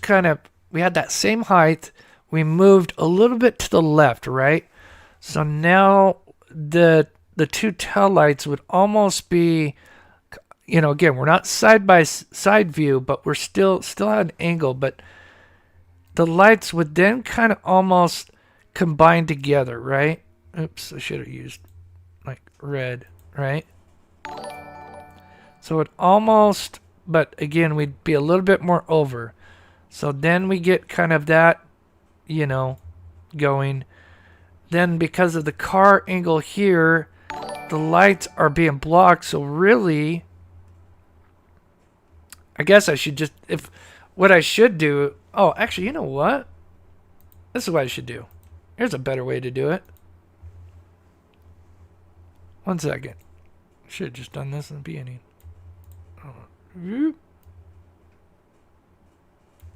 we had that same height, we moved a little bit to the left, right? So now the two tail lights would almost be, again, we're not side by side view, but we're still at an angle, but the lights would then kind of almost combine together, right? Oops, I should have used like red, right? So it almost, but again, we'd be a little bit more over. So then we get kind of that, going. Then because of the car angle here, the lights are being blocked. So really, I guess I should just, what I should do, actually, you know what? This is what I should do. Here's a better way to do it. 1 second. Should have just done this in the beginning.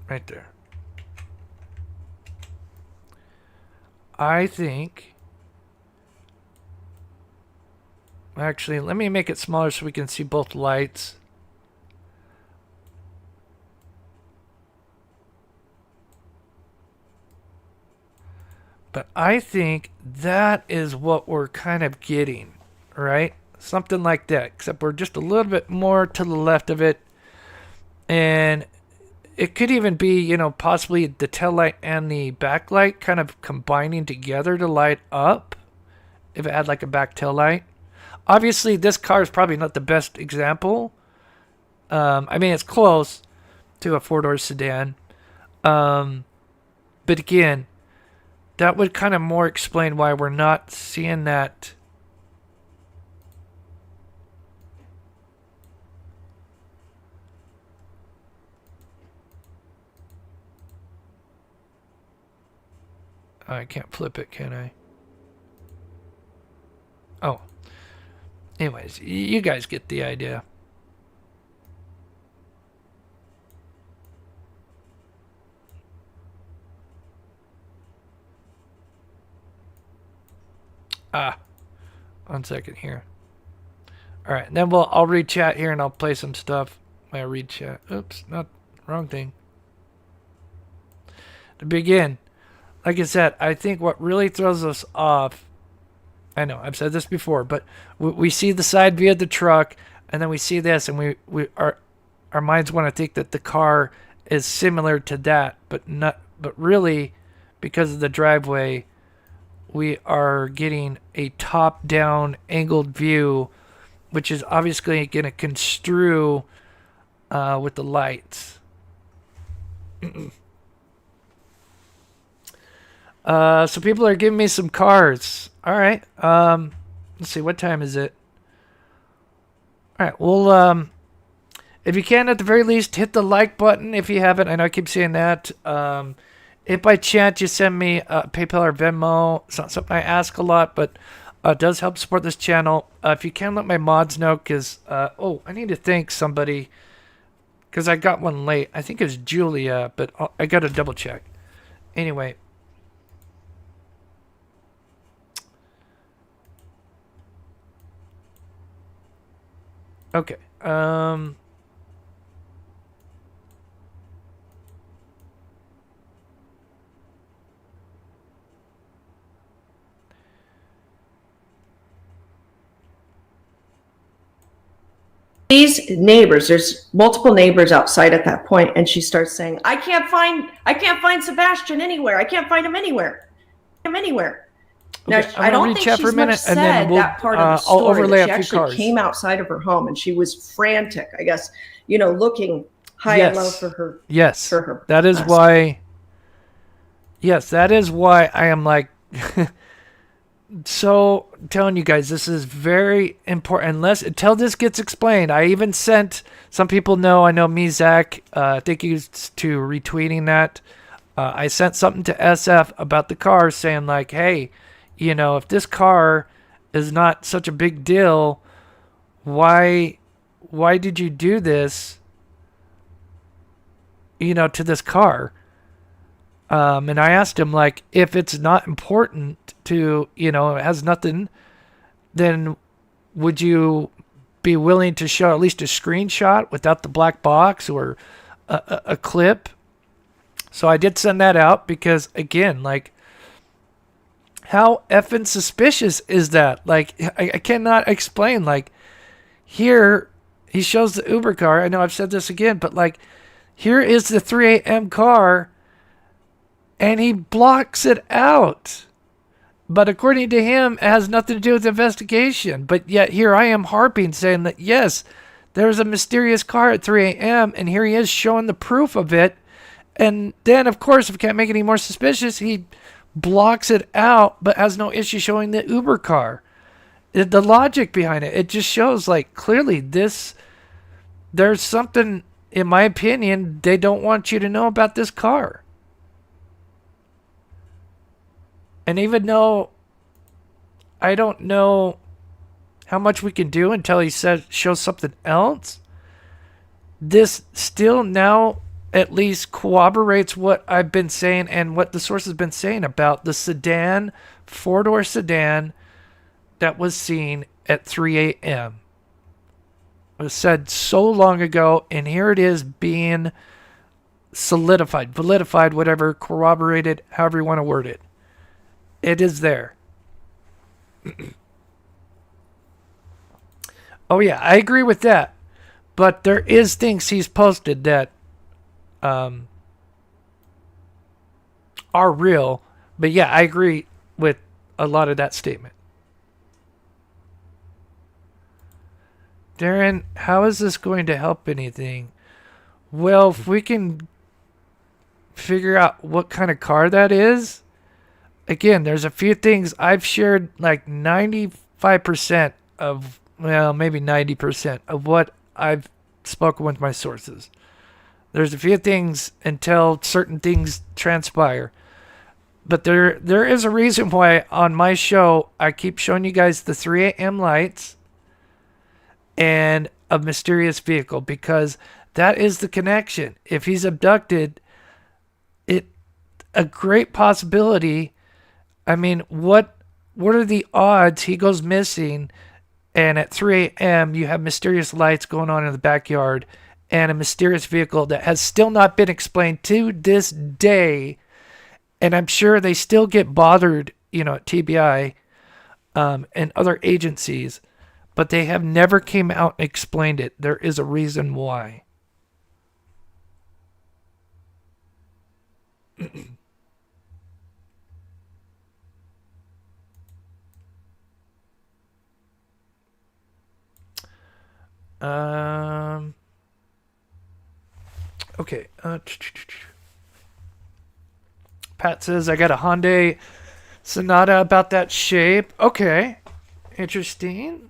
Right there. I think, actually, let me make it smaller so we can see both lights. But I think that is what we're kind of getting, right? Something like that, except we're just a little bit more to the left of it. And it could even be, possibly the tail light and the backlight kind of combining together to light up if it had like a back tail light. Obviously, this car is probably not the best example. I mean, it's close to a four-door sedan. But again, that would kind of more explain why we're not seeing that I can't flip it, can I? Oh. Anyways, you guys get the idea. Ah, 1 second here. All right, then I'll read chat here and I'll play some stuff. I read chat. Oops, not wrong thing. To begin, like I said, I think what really throws us off. I know I've said this before, but we see the side view of the truck, and then we see this, and our minds want to think that the car is similar to that, but not. But really, because of the driveway, we are getting a top-down angled view, which is obviously going to construe with the lights. So people are giving me some cars. All right. Let's see. What time is it? All right. Well, if you can, at the very least, hit the like button if you haven't. I know I keep saying that. If by chance you send me PayPal or Venmo, it's not something I ask a lot, but it does help support this channel. If you can, let my mods know, because, I need to thank somebody, because I got one late. I think it's Julia, but I got to double check. Anyway. Okay. These neighbors, there's multiple neighbors outside at that point, and she starts saying, I can't find Sebastian anywhere. I can't find him anywhere. Now, Okay, I don't think she's much said that part of the story. I'll overlay that she a few actually cars. came outside of her home, and she was frantic, I guess, looking high and low for her. Yes, for her that is husband. why. Yes, that is why I am like, so I'm telling you guys, this is very important. Until this gets explained, I even sent some people know. I know me, Zach. Thank you to retweeting that. I sent something to SF about the car, saying like, hey, if this car is not such a big deal, why did you do this? To this car. And I asked him, like, if it's not important to, it has nothing, then would you be willing to show at least a screenshot without the black box or a clip? So I did send that out because, again, like, how effing suspicious is that? Like, I cannot explain. Like, here he shows the Uber car. I know I've said this again, but, like, here is the 3 a.m. car, and he blocks it out. But according to him, it has nothing to do with the investigation. But yet here I am harping, saying that, yes, there's a mysterious car at 3 a.m., and here he is showing the proof of it. And then, of course, if we can't make it any more suspicious, he blocks it out, but has no issue showing the Uber car. The logic behind it, it just shows, like, clearly there's something, in my opinion, they don't want you to know about this car. And even though I don't know how much we can do until he shows something else, this still now at least corroborates what I've been saying and what the source has been saying about the sedan, 4-door sedan that was seen at 3 a.m. It was said so long ago, and here it is being solidified, validified, whatever, corroborated, however you want to word it. It is there. Oh, yeah, I agree with that. But there is things he's posted that are real. But, yeah, I agree with a lot of that statement. Darren, how is this going to help anything? Well, if we can figure out what kind of car that is, again, there's a few things I've shared, like 95% of, well, maybe 90% of what I've spoken with my sources. There's a few things until certain things transpire. But there is a reason why on my show I keep showing you guys the 3 a.m. lights and a mysterious vehicle, because that is the connection. If he's abducted, it a great possibility. I mean, what are the odds he goes missing and at 3 a.m. you have mysterious lights going on in the backyard and a mysterious vehicle that has still not been explained to this day? And I'm sure they still get bothered, at TBI and other agencies, but they have never came out and explained it. There is a reason why. Okay. Pat says, I got a Hyundai Sonata about that shape. Okay. Interesting.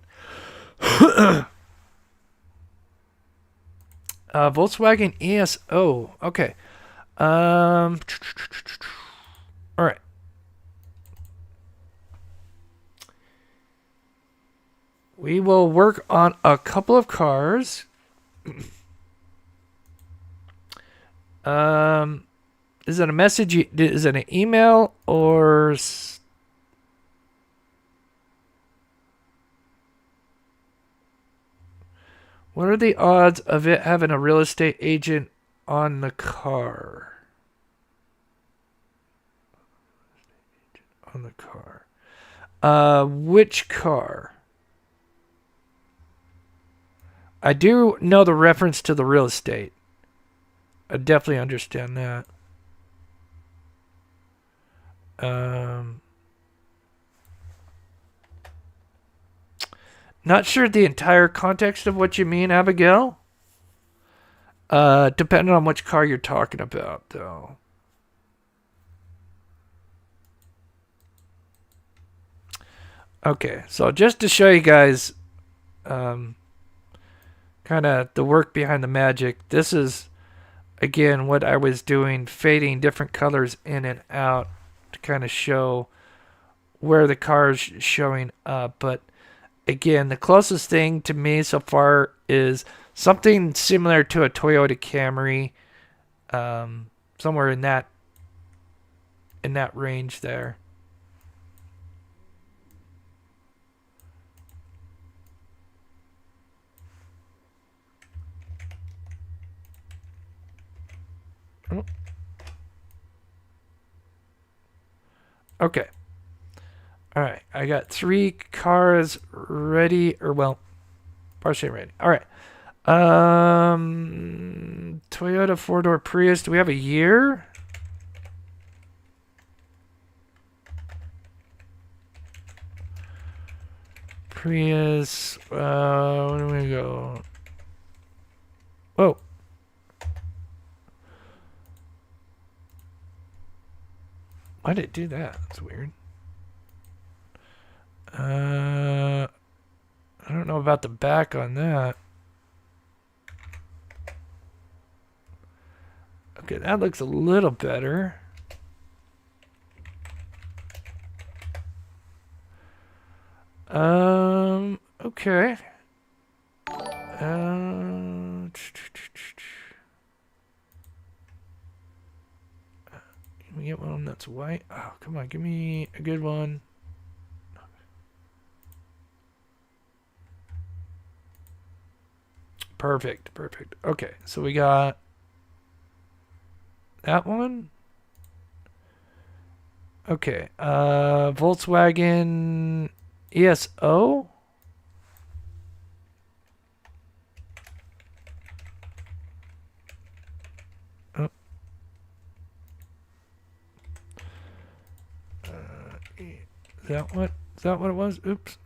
Volkswagen ESO. Okay. All right. We will work on a couple of cars. Is it a message? Is it an email or? What are the odds of it having a real estate agent on the car? On the car. Which car? I do know the reference to the real estate. I definitely understand that. Not sure the entire context of what you mean, Abigail. Depending on which car you're talking about, though. Okay, so just to show you guys kind of the work behind the magic, this is, again, what I was doing, fading different colors in and out to kind of show where the car is showing up. But again, the closest thing to me so far is something similar to a Toyota Camry, somewhere in that range there. Okay. All right. I got 3 cars ready, or well, partially ready. All right. Toyota 4-door Prius. Do we have a year? Prius. Where do we go? Whoa. Why did it do that? That's weird. I don't know about the back on that. Okay, that looks a little better. Okay. Can we get one that's white? Oh, come on, give me a good one. Perfect. Okay, so we got that one. Okay, Volkswagen ESO. Oh. Is that what it was? Oops.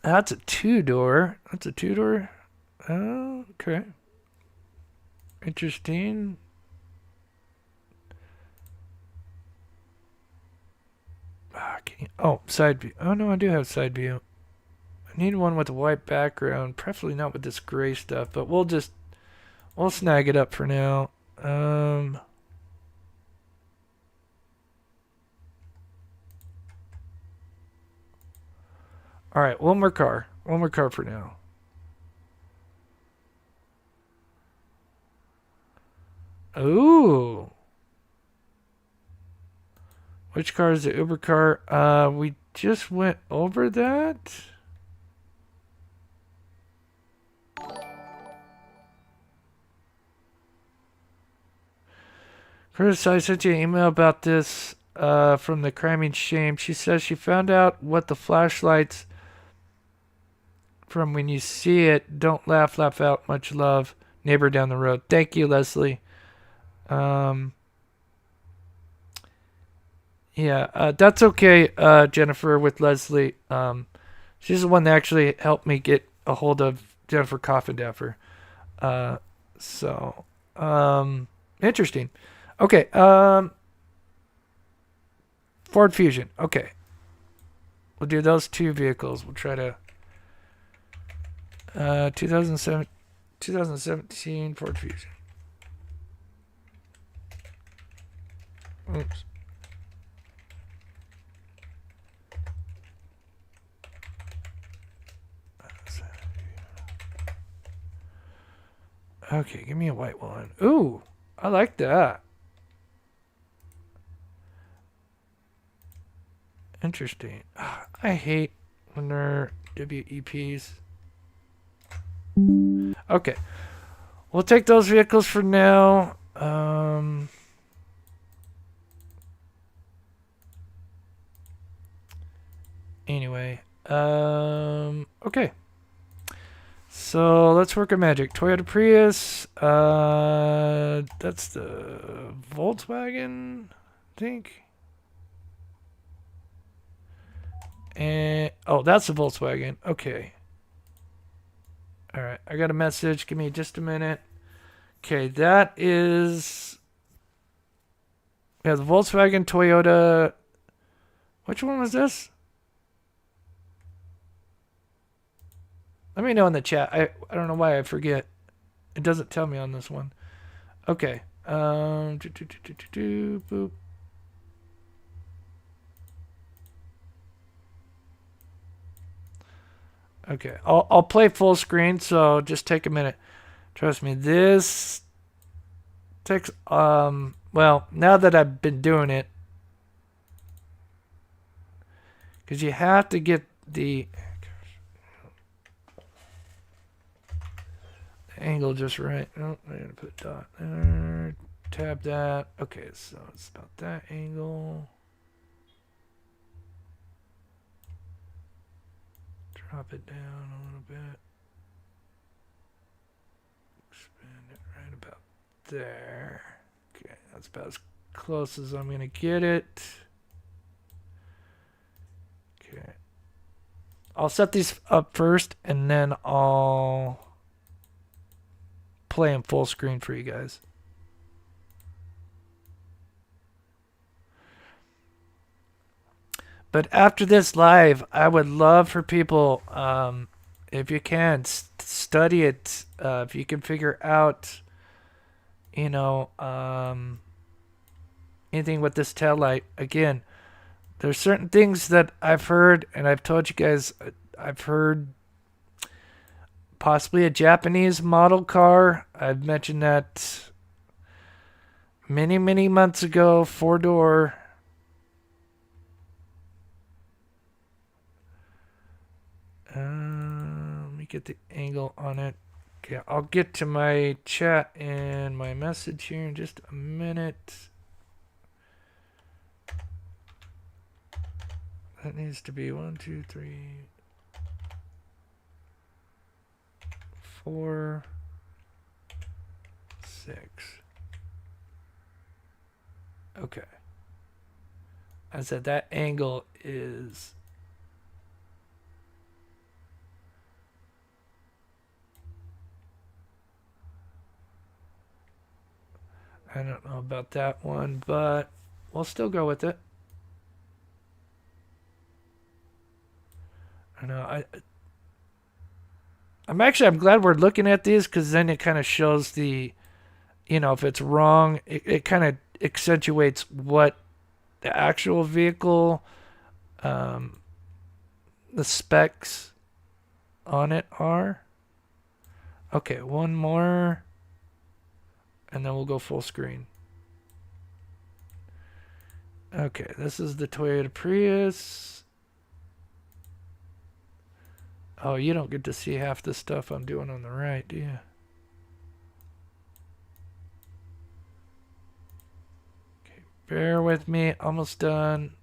That's a 2-door. That's a 2-door. Oh, okay. Interesting. Side view. Oh, no, I do have side view. I need one with a white background, preferably not with this gray stuff, but we'll just We'll snag it up for now. All right, one more car. One more car for now. Ooh. Which car is the Uber car? We just went over that. Chris, I sent you an email about this from the Criming Shame. She says she found out what the flashlights from when you see it. Don't laugh, laugh out. Much love. Neighbor down the road. Thank you, Leslie. Yeah, that's okay, Jennifer, with Leslie. She's the one that actually helped me get a hold of Jennifer Coffindaffer. So, interesting. Okay, Ford Fusion. Okay. We'll do those two vehicles. We'll try to 2017 Ford Fusion. Oops. Okay, give me a white one. Ooh, I like that. Interesting. I hate when they're WEPs. Okay. We'll take those vehicles for now. Anyway. Okay. So let's work a magic. Toyota Prius. That's the Volkswagen, I think. And oh, that's the Volkswagen. Okay. All right. I got a message. Give me just a minute. Okay, that is. Yeah, the Volkswagen, Toyota. Which one was this? Let me know in the chat. I don't know why I forget. It doesn't tell me on this one. Okay. Boop. Okay. I'll play full screen, so just take a minute. Trust me, this takes well, now that I've been doing it, because you have to get the angle just right. Oh, I gotta put a dot there. Tab that. Okay, so it's about that angle. Drop it down a little bit. Expand it right about there. Okay, that's about as close as I'm gonna get it. Okay. I'll set these up first and then I'll play in full screen for you guys. But after this live, I would love for people, if you can, study it. If you can figure out, anything with this tail light. Again, there's certain things that I've heard, and I've told you guys, I've heard possibly a Japanese model car. I've mentioned that many, many months ago, four-door. Let me get the angle on it. Okay, I'll get to my chat and my message here in just a minute. That needs to be 1, 2, 3, 4, 6. Okay. I said that angle is. I don't know about that one, but we'll still go with it. I know. I'm glad we're looking at these because then it kind of shows the, if it's wrong, it kind of accentuates what the actual vehicle, um, the specs on it are. Okay, one more, and then we'll go full screen. Okay, this is the Toyota Prius. Oh, you don't get to see half the stuff I'm doing on the right, do you? Okay, bear with me. Almost done.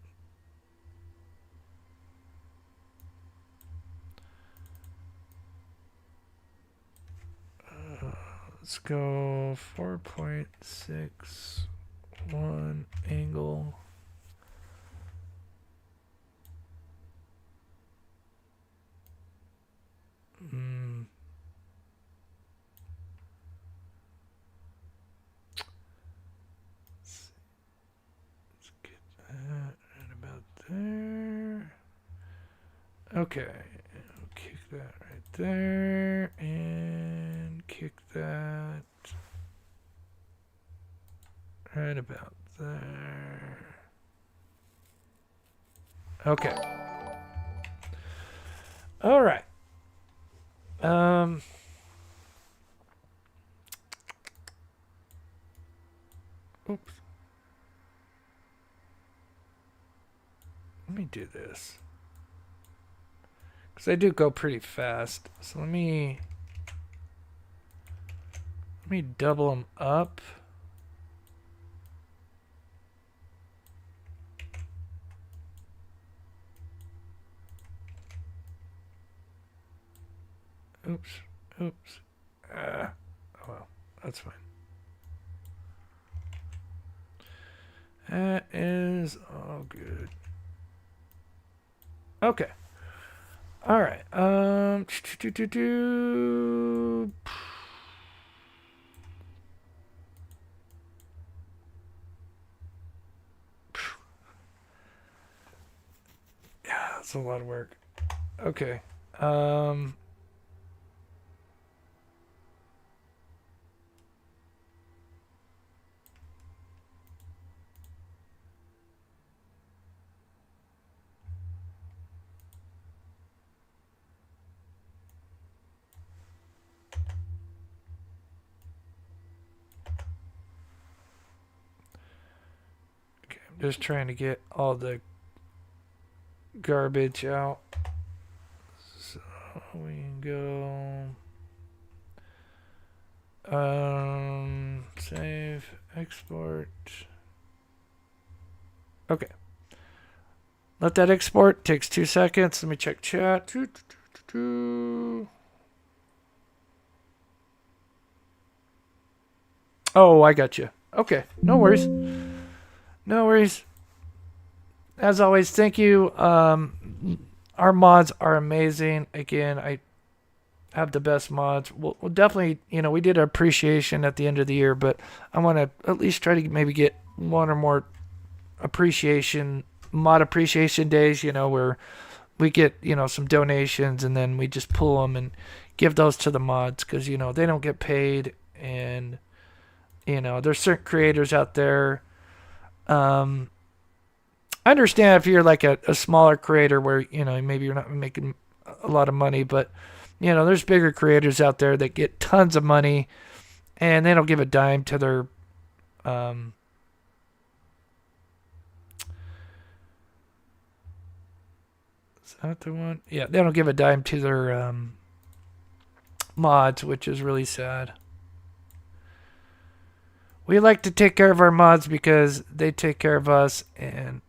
Let's go 4.61 angle. Let's get that right about there. Okay, kick that right there, and kick that right about there. Okay. All right. Oops. Let me do this. Because I do go pretty fast. So let me double them up. Oops. Oops. Oh well, that's fine. That is all good. Okay. All right. Yeah, that's a lot of work. Okay. Just trying to get all the garbage out. So we can go save, export. Okay. Let that export. Takes 2 seconds. Let me check chat. Oh, I got you. Okay. No worries. No worries. As always, thank you. Our mods are amazing. Again, I have the best mods. We'll definitely, we did an appreciation at the end of the year, but I want to at least try to maybe get one or more mod appreciation days, where we get, some donations and then we just pull them and give those to the mods because, they don't get paid. And, there's certain creators out there. I understand if you're like a smaller creator where, maybe you're not making a lot of money, but, there's bigger creators out there that get tons of money and they don't give a dime to their, is that the one? Yeah, they don't give a dime to their, mods, which is really sad. We like to take care of our mods because they take care of us, and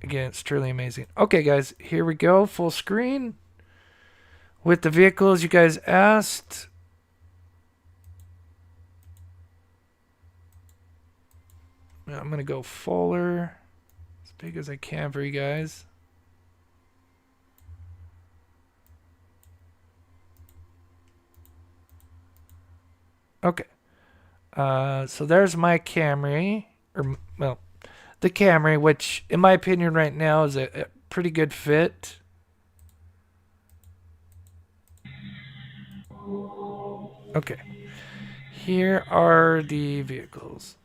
again, it's truly amazing. Okay, guys, here we go. Full screen with the vehicles you guys asked. I'm going to go fuller, as big as I can for you guys. Okay. So there's my Camry, the Camry, which in my opinion right now is a pretty good fit. Okay. Here are the vehicles.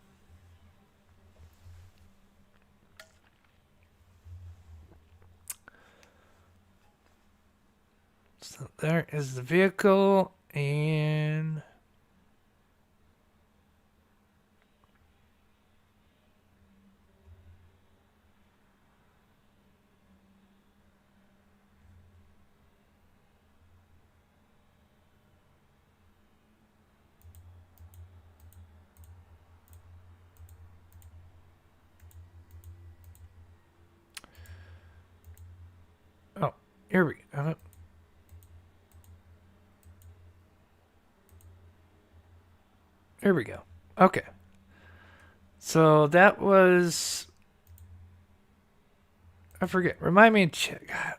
So there is the vehicle, and oh, here we go. Here we go. Okay. So that was, I forget. Remind me.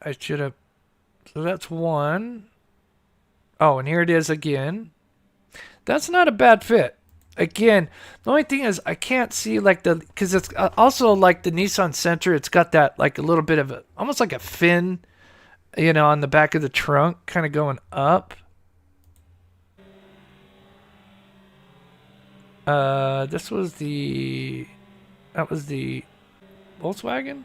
I should have. So that's one. Oh, and here it is again. That's not a bad fit. Again, the only thing is I can't see like because it's also like the Nissan Sentra. It's got that like a little bit of almost like a fin, on the back of the trunk, kind of going up. This was that was the Volkswagen.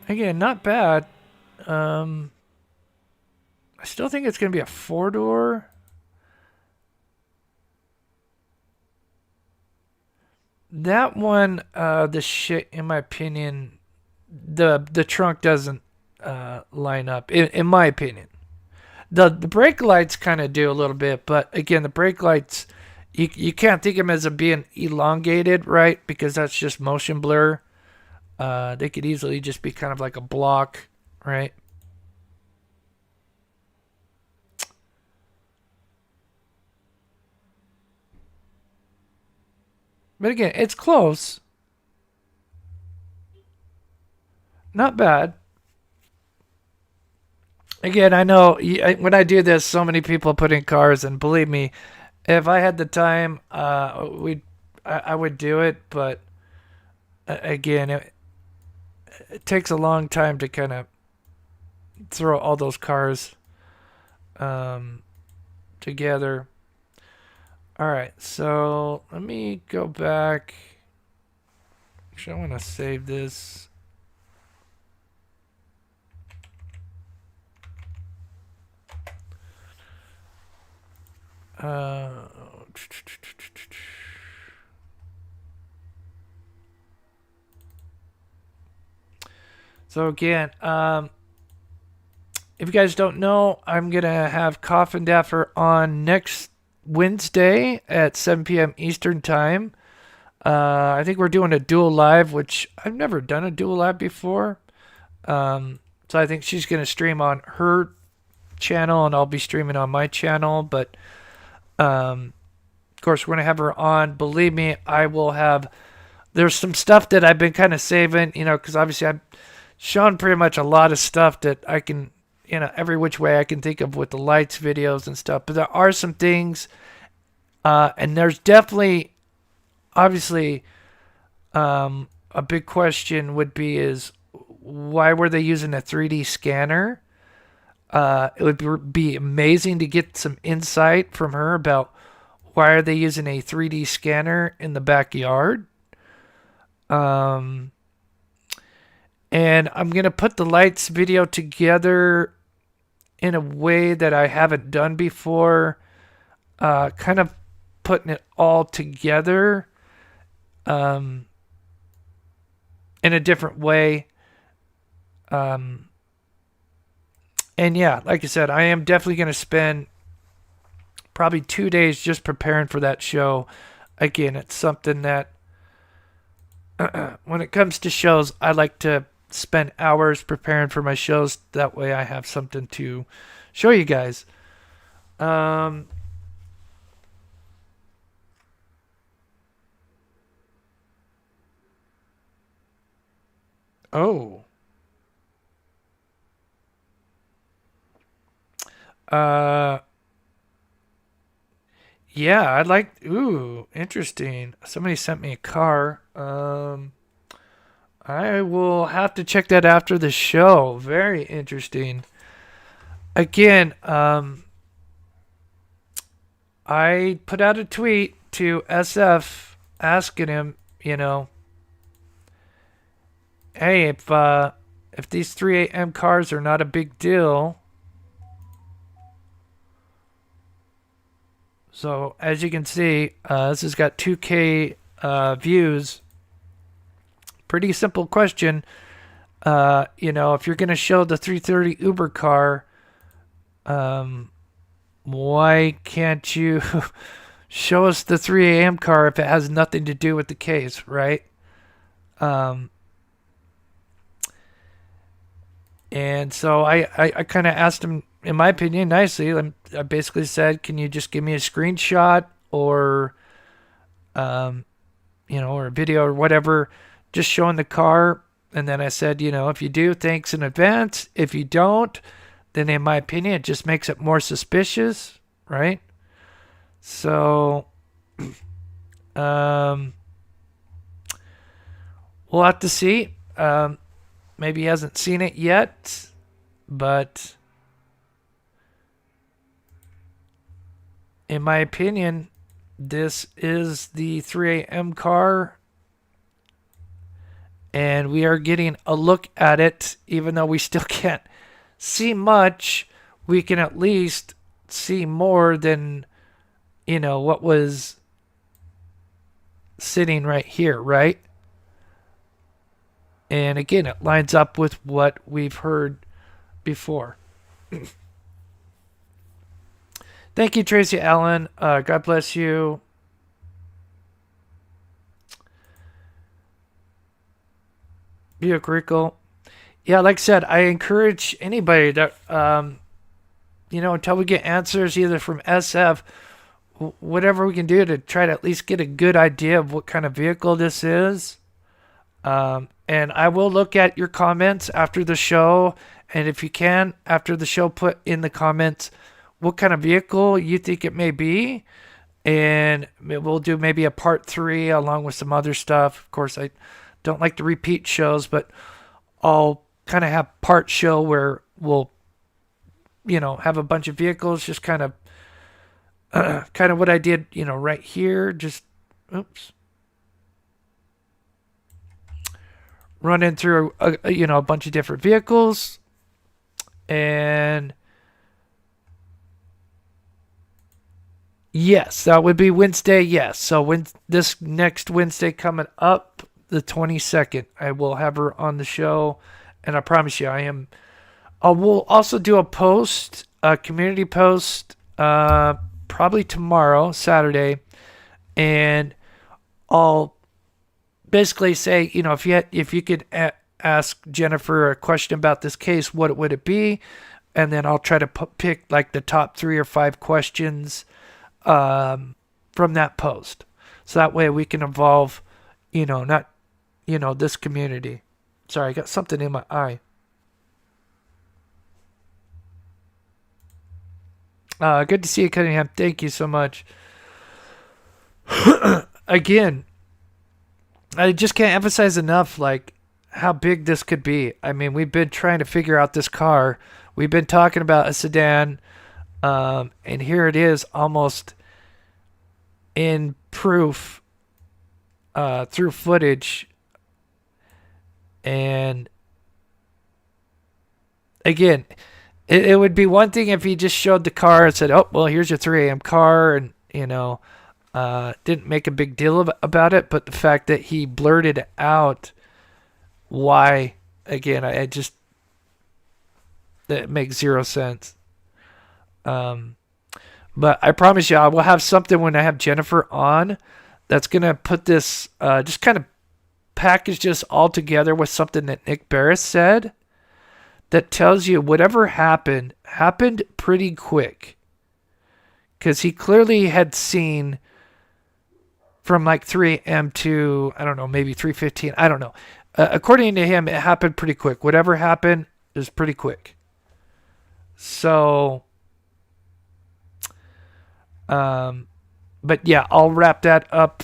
Again, not bad. I still think it's gonna be a 4-door. That one, the shit, in my opinion, the trunk doesn't line up. In my opinion, the brake lights kind of do a little bit, but again, the brake lights, you can't think of them as being elongated, right? Because that's just motion blur. They could easily just be kind of like a block, right? But again, it's close. Not bad. Again, I know when I do this, so many people put in cars, and believe me, if I had the time, I would do it. But again, it takes a long time to kind of throw all those cars um, together. All right, so let me go back. Actually, I want to save this. Uh, so again, if you guys don't know, I'm gonna have Coffin Daffer on next Wednesday at 7 p.m. Eastern time. I think we're doing a dual live, which I've never done a dual live before. So I think she's gonna stream on her channel, and I'll be streaming on my channel. But of course, we're gonna have her on. Believe me, I will have. There's some stuff that I've been kind of saving, because obviously I've shown pretty much a lot of stuff that I can, every which way I can think of with the lights videos and stuff. But there are some things, and there's definitely, obviously, a big question would be is why were they using a 3D scanner? It would be amazing to get some insight from her about why are they using a 3D scanner in the backyard. Um, and I'm gonna put the lights video together in a way that I haven't done before. Kind of putting it all together um, in a different way. Um, and yeah, like I said, I am definitely going to spend probably 2 days just preparing for that show. Again, it's something that when it comes to shows, I like to spend hours preparing for my shows. That way I have something to show you guys. Um, oh. Uh, yeah, I'd like. Ooh, interesting. Somebody sent me a car. I will have to check that after the show. Very interesting. Again, I put out a tweet to SF asking him, hey, if these 3 a.m. cars are not a big deal. So as you can see, this has got 2K views. Pretty simple question. If you're going to show the 330 Uber car, why can't you show us the 3 a.m. car if it has nothing to do with the case, right? And so I kind of asked him, in my opinion, nicely. I basically said, can you just give me a screenshot or, or a video or whatever, just showing the car. And then I said, if you do, thanks in advance. If you don't, then in my opinion, it just makes it more suspicious, right? So, we'll have to see. Maybe he hasn't seen it yet, but in my opinion, this is the 3 a.m. car, and we are getting a look at it. Even though we still can't see much, we can at least see more than, what was sitting right here, right? And again, it lines up with what we've heard before. Thank you, Tracy Allen. God bless you. Buick Rico. Yeah, like I said, I encourage anybody that, until we get answers either from SF, whatever we can do to try to at least get a good idea of what kind of vehicle this is. And I will look at your comments after the show. And if you can, after the show, put in the comments what kind of vehicle you think it may be. And we'll do maybe a part 3 along with some other stuff. Of course, I don't like to repeat shows, but I'll kind of have part show where we'll, have a bunch of vehicles, just kind of what I did, right here. Just, oops. Running through a bunch of different vehicles, and yes, that would be Wednesday. Yes, so when this next Wednesday coming up, the 22nd, I will have her on the show, and I promise you, I will also do a community post, probably tomorrow, Saturday, and I'll basically say, if you could ask Jennifer a question about this case, what would it be? And then I'll try to pick like the top 3 or 5 questions from that post. So that way we can involve, this community. Sorry, I got something in my eye. Good to see you, Cunningham. Thank you so much. Again, I just can't emphasize enough, like, how big this could be. I mean, we've been trying to figure out this car. We've been talking about a sedan, and here it is, almost in proof, through footage. And again, it would be one thing if he just showed the car and said, "Oh, well, here's your 3 a.m. car," and didn't make a big deal about it, but the fact that he blurted out why, again, that makes zero sense. But I promise you, I will have something when I have Jennifer on that's going to put this, just kind of package this all together with something that Nick Barris said that tells you whatever happened pretty quick. Because he clearly had seen from like 3 a.m. to, I don't know, maybe 3:15. I don't know. According to him, it happened pretty quick. Whatever happened is pretty quick. So, but yeah, I'll wrap that up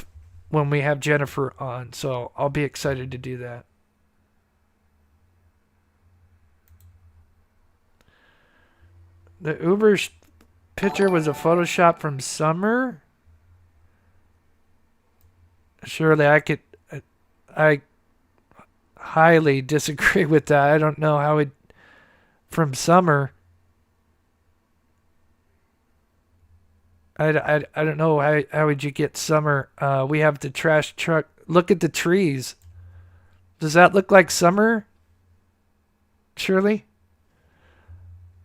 when we have Jennifer on. So I'll be excited to do that. The Uber picture was a Photoshop from summer. Surely I highly disagree with that. I don't know how it from summer. I don't know how would you get summer. We have the trash truck. Look at the trees. Does that look like summer? Surely.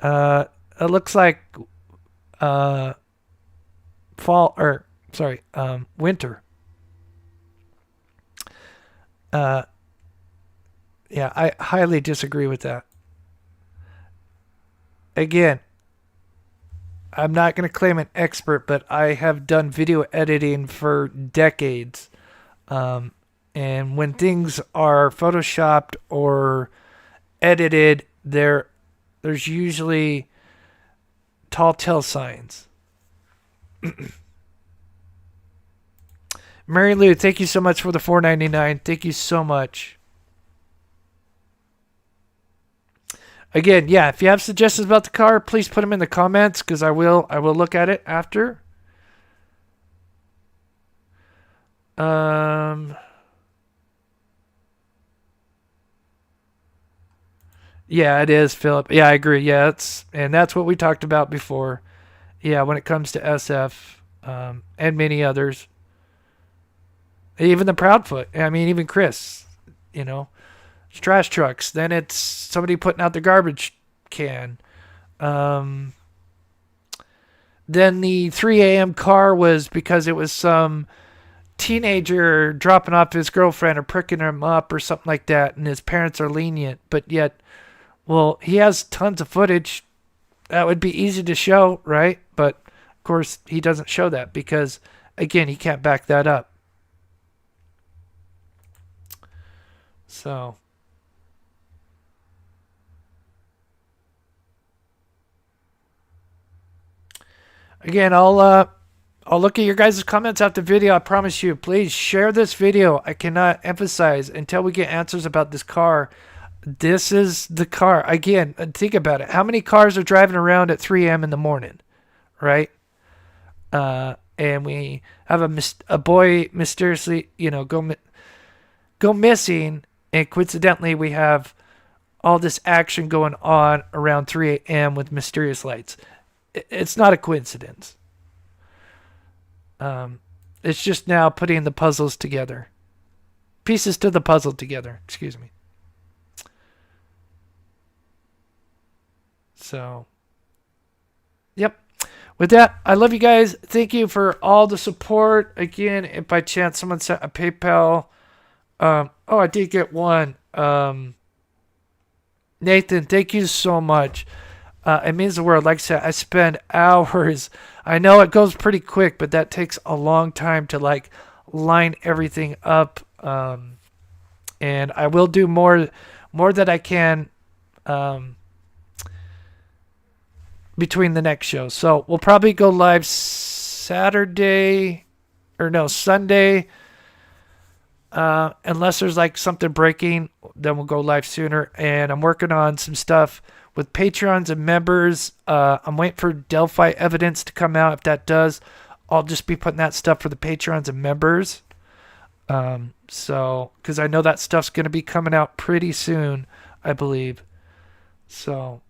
It looks like fall or sorry, winter. Yeah, I highly disagree with that. Again, I'm not going to claim an expert, but I have done video editing for decades. And when things are photoshopped or edited, there's usually tall tale signs. Mary Lou, thank you so much for the $4.99. Thank you so much. Again, yeah, if you have suggestions about the car, please put them in the comments because I will look at it after. Yeah, it is, Philip. Yeah, I agree. Yeah, that's what we talked about before. Yeah, when it comes to SF, and many others, even the Proudfoot. I mean, even Chris. You know, it's trash trucks. Then it's somebody putting out the garbage can. Then the 3 a.m. car was because it was some teenager dropping off his girlfriend or pricking him up or something like that, and his parents are lenient, but yet. Well, he has tons of footage that would be easy to show, right? But, of course, he doesn't show that because, again, he can't back that up. So. Again, I'll look at your guys' comments after the video. I promise you. Please share this video. I cannot emphasize until we get answers about this car. This is the car. Again, think about it. How many cars are driving around at 3 a.m. in the morning, right? And we have a boy mysteriously, go missing, and coincidentally, we have all this action going on around 3 a.m. with mysterious lights. It's not a coincidence. It's just now putting the puzzles together. Pieces to the puzzle together. Excuse me. So, yep. With that, I love you guys. Thank you for all the support. Again, if by chance someone sent a PayPal, I did get one. Nathan, thank you so much. It means the world. Like I said, I spend hours. I know it goes pretty quick, but that takes a long time to line everything up. And I will do more that I can. Between the next show. So we'll probably go live Sunday. Unless there's something breaking, then we'll go live sooner. And I'm working on some stuff with Patreons and members. I'm waiting for Delphi evidence to come out. If that does, I'll just be putting that stuff for the Patreons and members. So, because I know that stuff's going to be coming out pretty soon, I believe. So,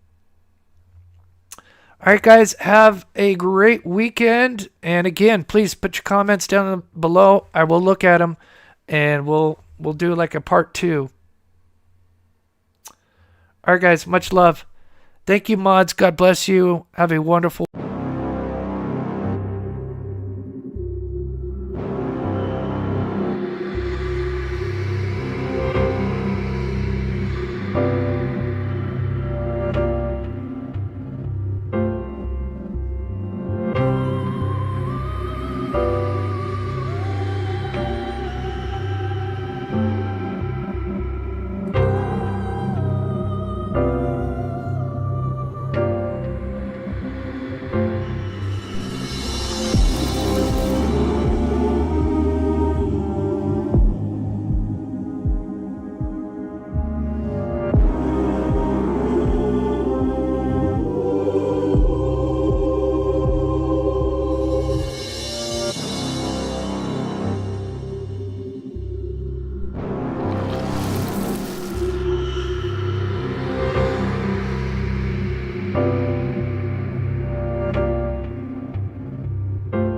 all right, guys, have a great weekend. And again, please put your comments down below. I will look at them, and we'll do a part 2. All right, guys, much love. Thank you, mods. God bless you. Have a wonderful